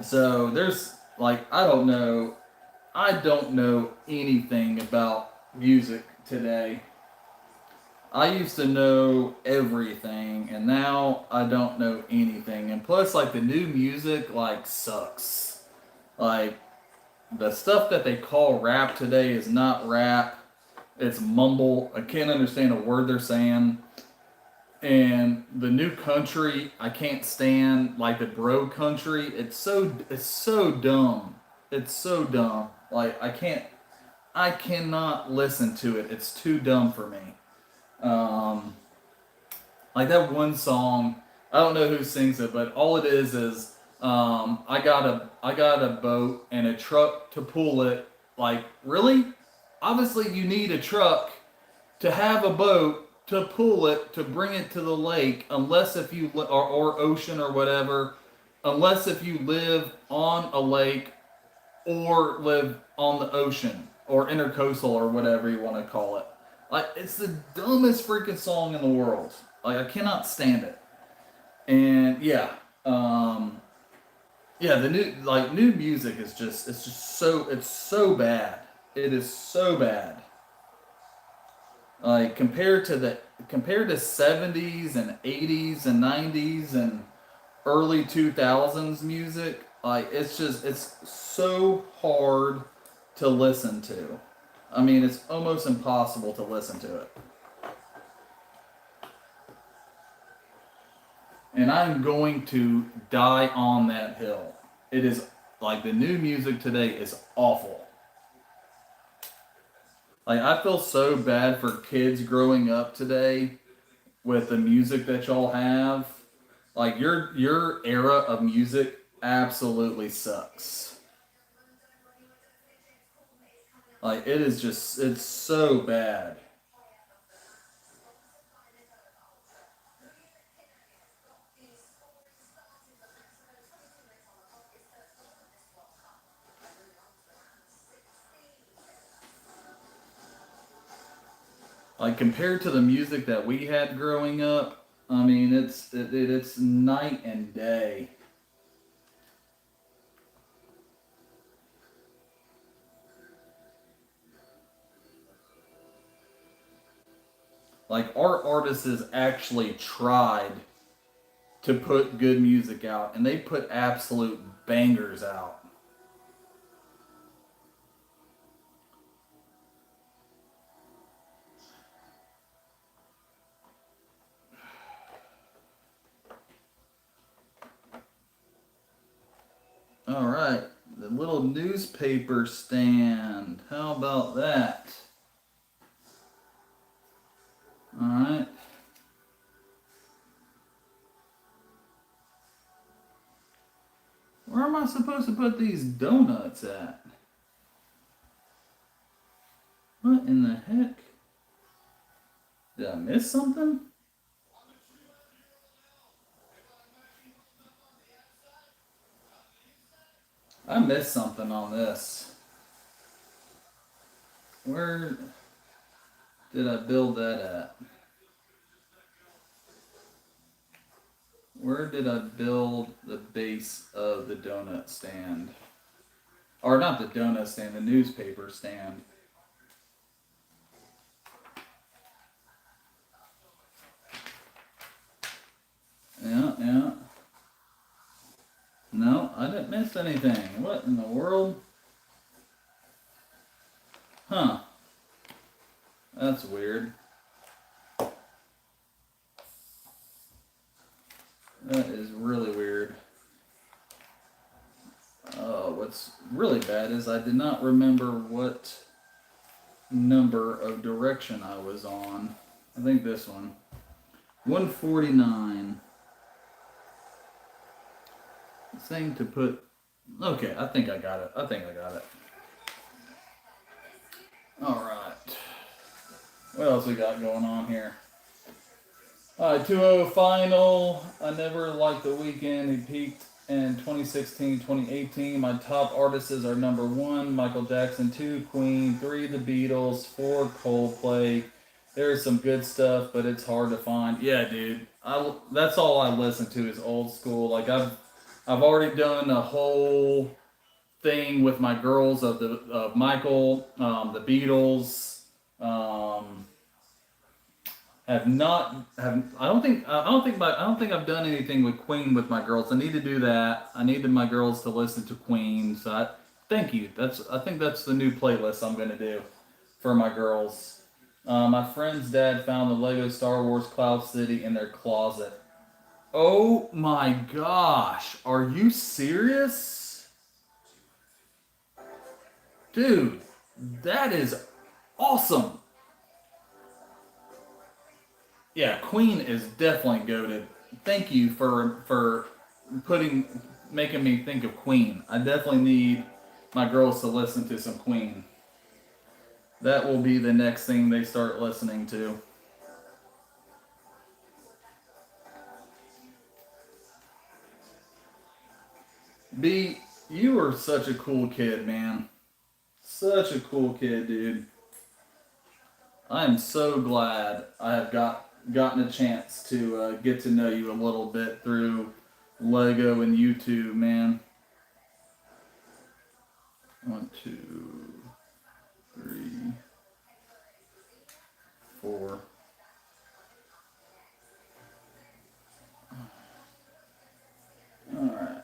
so there's like I don't know anything about music today. I used to know everything, and now I don't know anything. And plus, like the new music, like sucks. Like the stuff that they call rap today is not rap. It's mumble. I can't understand a word they're saying. And the new country, I can't stand. Like the bro country, it's so dumb. It's so dumb. Like I cannot listen to it. It's too dumb for me. Um, Like that one song, I don't know who sings it, but all it is I got a boat and a truck to pull it. Like really, obviously you need a truck to have a boat to pull it to bring it to the lake, unless if you or ocean or whatever, unless if you live on a lake or live on the ocean or intercoastal or whatever you want to call it. Like it's the dumbest freaking song in the world. Like I cannot stand it. And yeah, um, yeah, the new music is just it's so bad. It is so bad. Like compared to 70s and 80s and 90s and early 2000s music, like it's so hard to listen to. I mean, it's almost impossible to listen to it. And I'm going to die on that hill. It is like the new music today is awful. Like I feel so bad for kids growing up today with the music that y'all have. Like your era of music absolutely sucks. Like it is just it's so bad. Like compared to the music that we had growing up, I mean it's night and day. Like our artists has actually tried to put good music out, and they put absolute bangers out. All right, the little newspaper stand. How about that? All right. Where am I supposed to put these donuts at? What in the heck? Did I miss something? I missed something on this. Where did I build that at? Where did I build the base of the donut stand? Or not the donut stand, the newspaper stand. Yeah, yeah. No, I didn't miss anything. What in the world? Huh. That's weird. That is really weird. What's really bad is I did not remember what number of direction I was on. I think this one. 149. Thing to put. Okay, I think I got it. I think I got it. Alright. What else we got going on here? Alright, 2-0 final. I never liked The Weeknd. He peaked in 2016, 2018. My top artists are number 1, Michael Jackson, 2, Queen, 3, The Beatles, 4, Coldplay. There's some good stuff, but it's hard to find. Yeah, dude. That's all I listen to is old school. Like I've already done a whole thing with my girls of Michael, the Beatles. Have not have I don't think I've done anything with Queen with my girls. I need to do that. I needed my girls to listen to Queen. Thank you. I think that's the new playlist I'm gonna do for my girls. My friend's dad found the Lego Star Wars Cloud City in their closet. Oh my gosh. Are you serious? Dude, that is awesome. Yeah, Queen is definitely goated. Thank you for making me think of Queen. I definitely need my girls to listen to some Queen. That will be the next thing they start listening to. B, you are such a cool kid, man. Such a cool kid, dude. I am so glad I have gotten a chance to get to know you a little bit through Lego and YouTube, man. 1, 2, 3, 4. All right.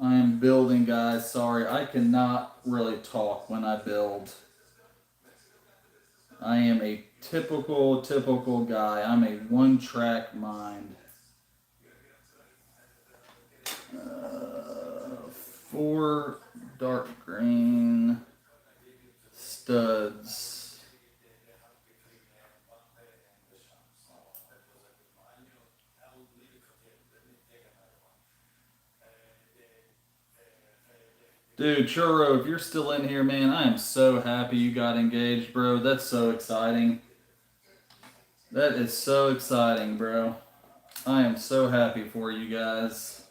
I am building, guys. Sorry, I cannot really talk when I build. I am a typical guy. I'm a one-track mind. 4 dark green studs. Dude, Churro, if you're still in here, man, I am so happy you got engaged, bro. That's so exciting. That is so exciting, bro. I am so happy for you guys.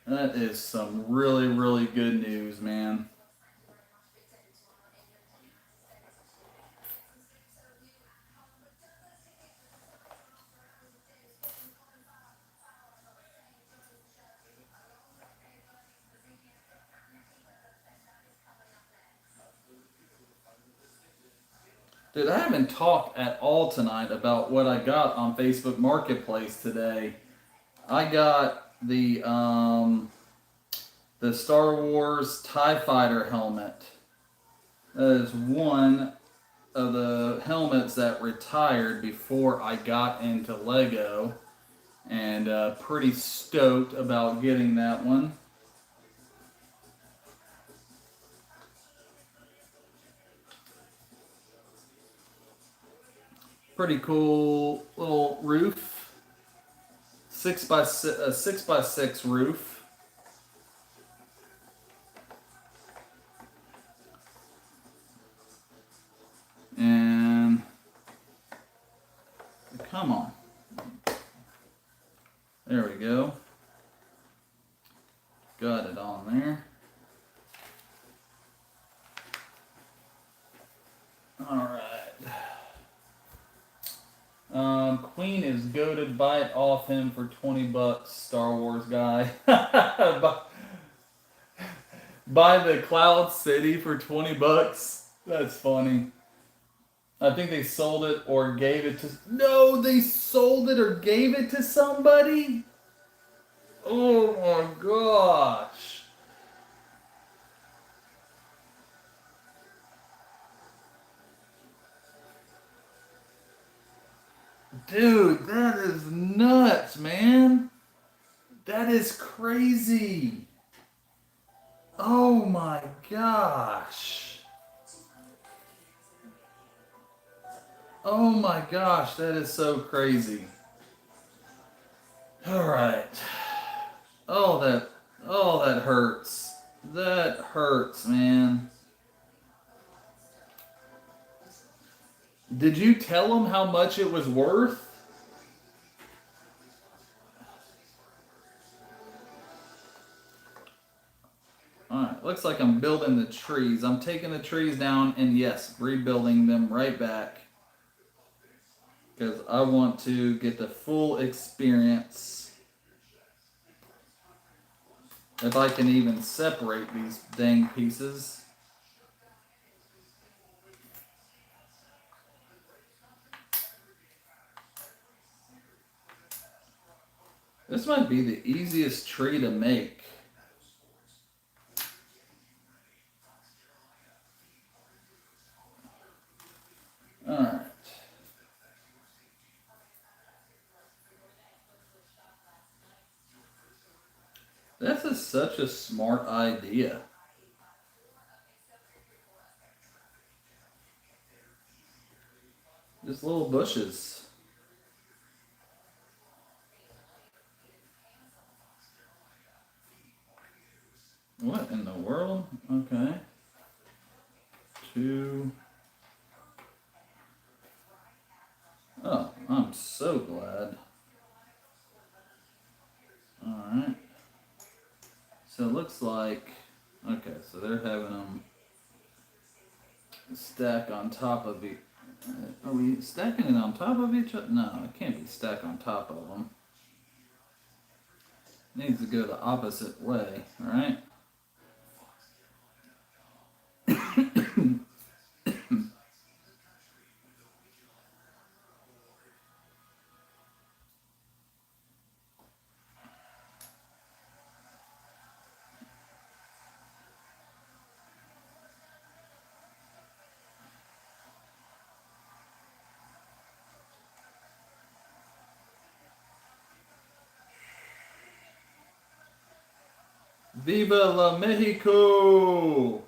That is some really good news, man. Dude, I haven't talked at all tonight about what I got on Facebook Marketplace today. I got the Star Wars TIE Fighter helmet. That is one of the helmets that retired before I got into Lego, and pretty stoked about getting that one. Pretty cool little roof, 6x6 roof. And come on. There we go. Got it on there. Alright. Queen is goated. Buy it off him for $20, Star Wars guy. Buy the Cloud City for $20. That's funny. I think they sold it or gave it to. No, they sold it or gave it to somebody? Oh my gosh. Dude, that is nuts, man. That is crazy. Oh my gosh. Oh my gosh, that is so crazy. Alright. Oh, that hurts. That hurts, man. Did you tell him how much it was worth? Alright, looks like I'm building the trees. I'm taking the trees down and yes, rebuilding them right back. Because I want to get the full experience. If I can even separate these dang pieces. This might be the easiest tree to make. Alright. This is such a smart idea. Just little bushes. What in the world? Okay. 2. Oh, I'm so glad. Alright. So it looks like, okay, so they're having them stack on top of each. Are we stacking it on top of each other? No, it can't be stacked on top of them. It needs to go the opposite way, right? Viva la Mexico!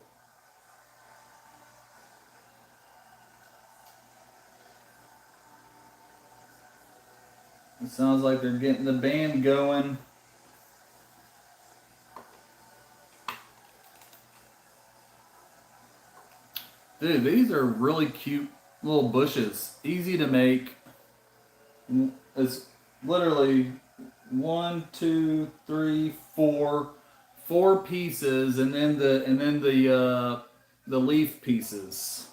It sounds like they're getting the band going. Dude, these are really cute little bushes. Easy to make. It's literally 1, 2, 3, 4, 4 pieces, and then the leaf pieces.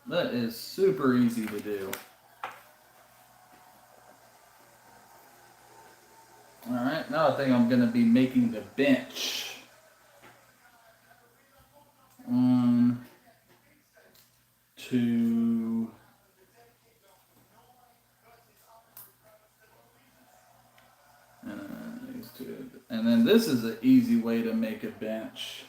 That is super easy to do. Alright, now I think I'm going to be making the bench. 1, two. And these two. And then this is an easy way to make a bench.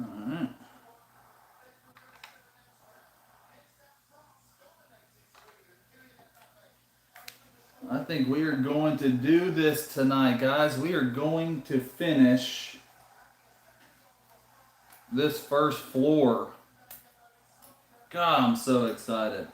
Alright. I think we are going to do this tonight, guys. We are going to finish this first floor. God, I'm so excited.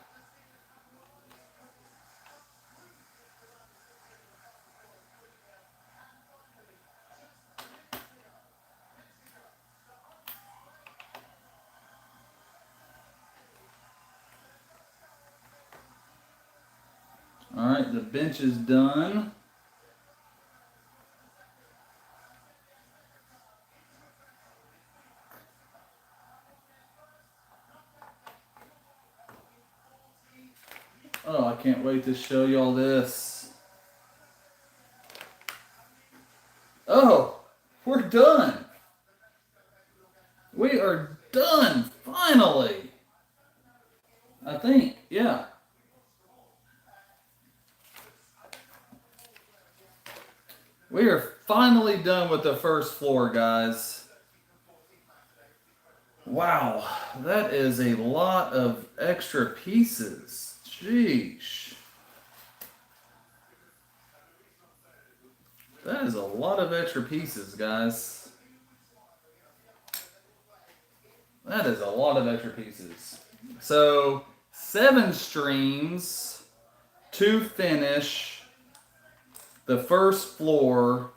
All right, the bench is done. Oh, I can't wait to show y'all this. Oh, we're done. We are done, finally. I think, yeah. We are finally done with the first floor, guys. Wow, that is a lot of extra pieces. Sheesh. That is a lot of extra pieces, guys. That is a lot of extra pieces. So, 7 streams to finish the first floor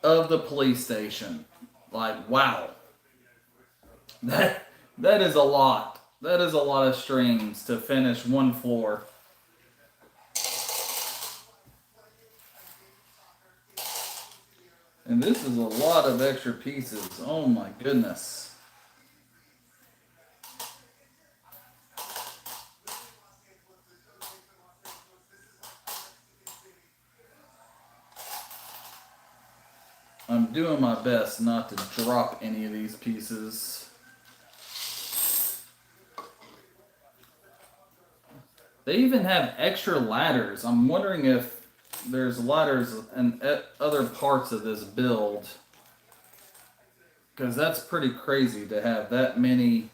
of the police station. Like, wow. That is a lot. That is a lot of streams to finish one floor. And this is a lot of extra pieces. Oh my goodness. I'm doing my best not to drop any of these pieces. They even have extra ladders. I'm wondering if there's ladders in other parts of this build. Because that's pretty crazy to have that many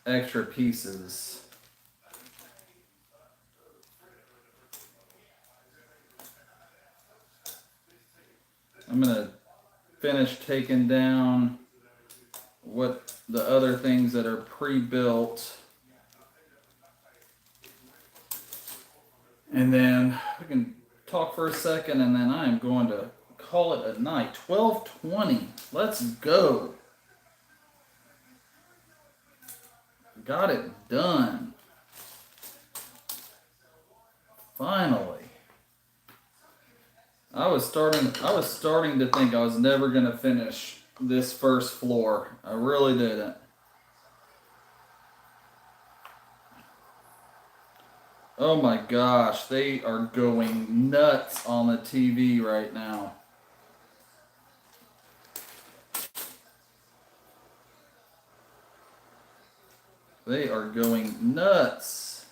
extra pieces. I'm going to finish taking down what the other things that are pre-built. And then we can talk for a second, and then I am going to call it a night. 12:20. Let's go. Got it done. Finally. I was starting to think I was never going to finish this first floor. I really didn't. Oh my gosh, they are going nuts on the TV right now. They are going nuts.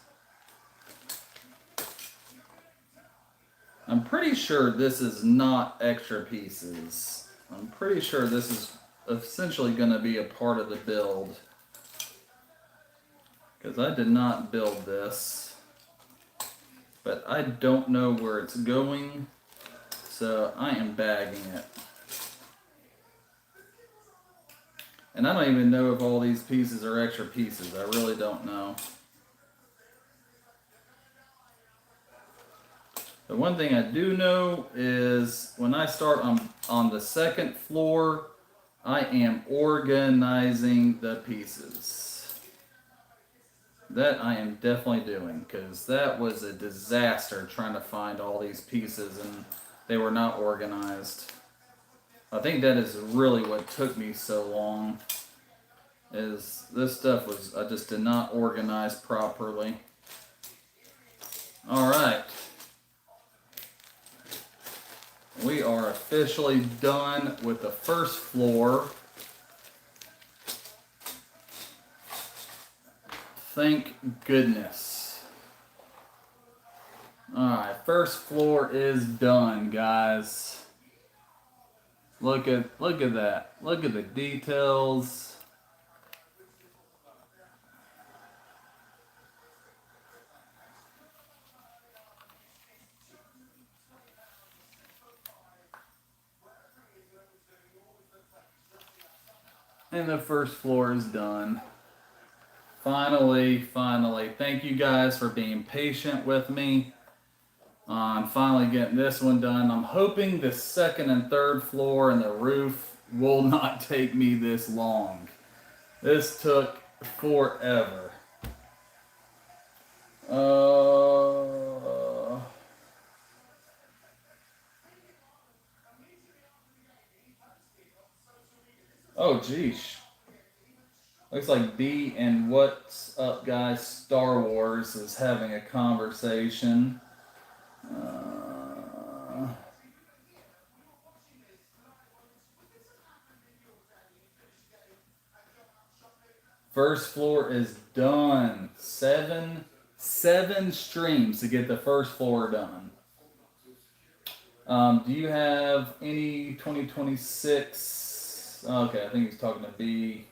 I'm pretty sure this is not extra pieces. I'm pretty sure this is essentially going to be a part of the build. Because I did not build this. But I don't know where it's going, so I am bagging it. And I don't even know if all these pieces are extra pieces. I really don't know. The one thing I do know is when I start on the second floor, I am organizing the pieces. That I am definitely doing, because that was a disaster trying to find all these pieces and they were not organized. I think that is really what took me so long. is this stuff was, I just did not organize properly. All right. We are officially done with the first floor. Thank goodness. Alright, first floor is done, guys. Look at that. Look at the details. And the first floor is done. Finally. Thank you guys for being patient with me. I'm finally getting this one done. I'm hoping the second and third floor and the roof will not take me this long. This took forever. Oh, geez. Looks like B and What's Up, guys? Star Wars is having a conversation. First floor is done. Seven streams to get the first floor done. Do you have any 2026? Okay, I think he's talking to B.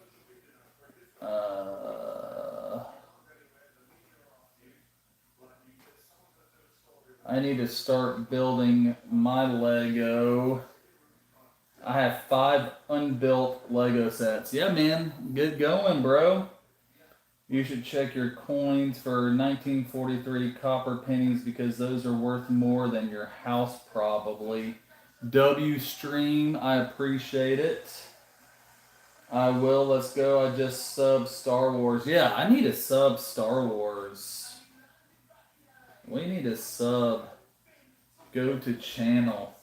I need to start building my Lego. I have 5 unbuilt Lego sets. Yeah, man, get going, bro. You should check your coins for 1943 copper pennies because those are worth more than your house probably. W stream, I appreciate it. I will. Let's go. I just sub Star Wars. Yeah, I need a sub Star Wars. We need a sub. Go to channel.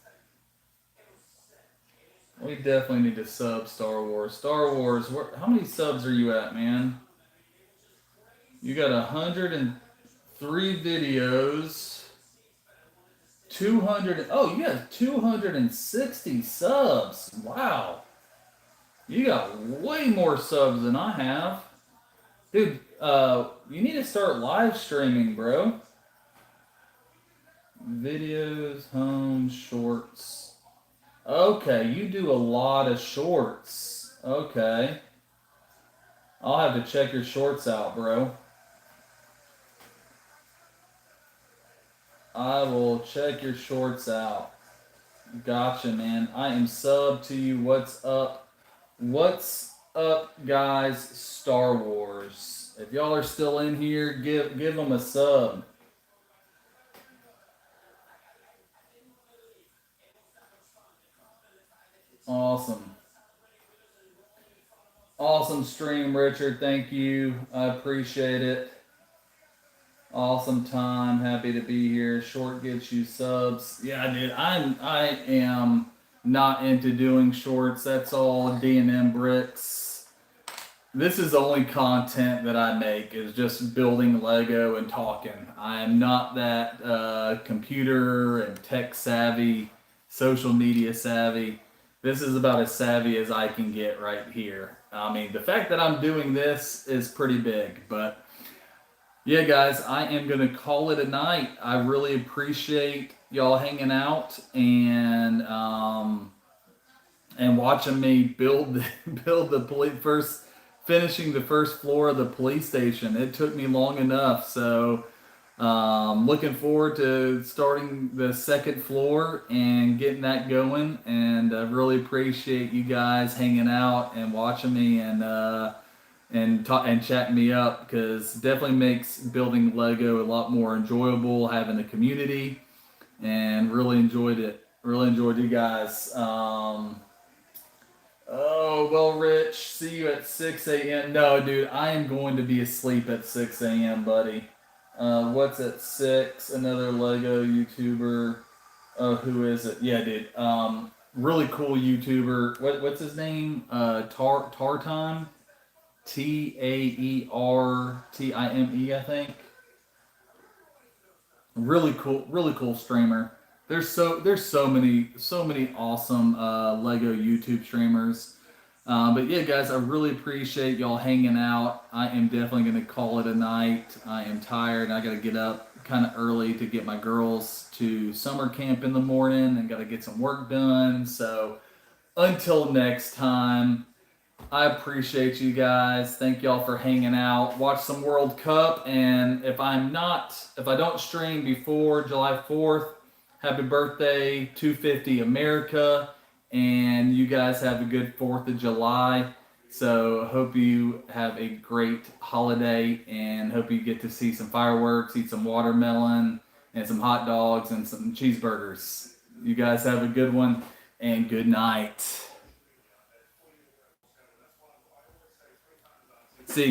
We definitely need to sub Star Wars. Star Wars, how many subs are you at, man? You got 103 videos. 200. Oh, you got 260 subs. Wow. You got way more subs than I have. Dude, you need to start live streaming, bro. Videos, home, shorts. Okay, you do a lot of shorts. Okay. I'll have to check your shorts out, bro. I will check your shorts out. Gotcha, man. I am sub to you. What's up? What's up, guys? Star Wars. If y'all are still in here, give them a sub. Awesome. Awesome stream, Richard. Thank you. I appreciate it. Awesome time. Happy to be here. Short gets you subs. Yeah, dude. I am not into doing shorts. That's all D&M bricks. This is the only content that I make is just building Lego and talking. I am not that computer and tech savvy, social media savvy. This is about as savvy as I can get right here. I mean, the fact that I'm doing this is pretty big, but yeah, guys, I am going to call it a night. I really appreciate y'all hanging out and watching me build the first, finishing the first floor of the police station. It took me long enough, so looking forward to starting the second floor and getting that going. And I really appreciate you guys hanging out and watching me and chatting me up, because definitely makes building Lego a lot more enjoyable, having a community, and really enjoyed it. Really enjoyed you guys. Oh, well, Rich, see you at 6 a.m. No, dude, I am going to be asleep at 6 a.m., buddy. What's at 6? Another Lego YouTuber. Oh, who is it? Yeah, dude. Really cool YouTuber. What's his name? Tar Time? Taertime, I think. Really cool streamer. There's so many awesome Lego YouTube streamers. But yeah, guys, I really appreciate y'all hanging out. I am definitely gonna call it a night. I am tired. I gotta get up kind of early to get my girls to summer camp in the morning and gotta get some work done. So until next time, I appreciate you guys. Thank y'all for hanging out. Watch some World Cup, and if I don't stream before July 4th, happy birthday, 250 America, and you guys have a good 4th of July. So hope you have a great holiday, and hope you get to see some fireworks, eat some watermelon, and some hot dogs and some cheeseburgers. You guys have a good one, and good night. See you guys.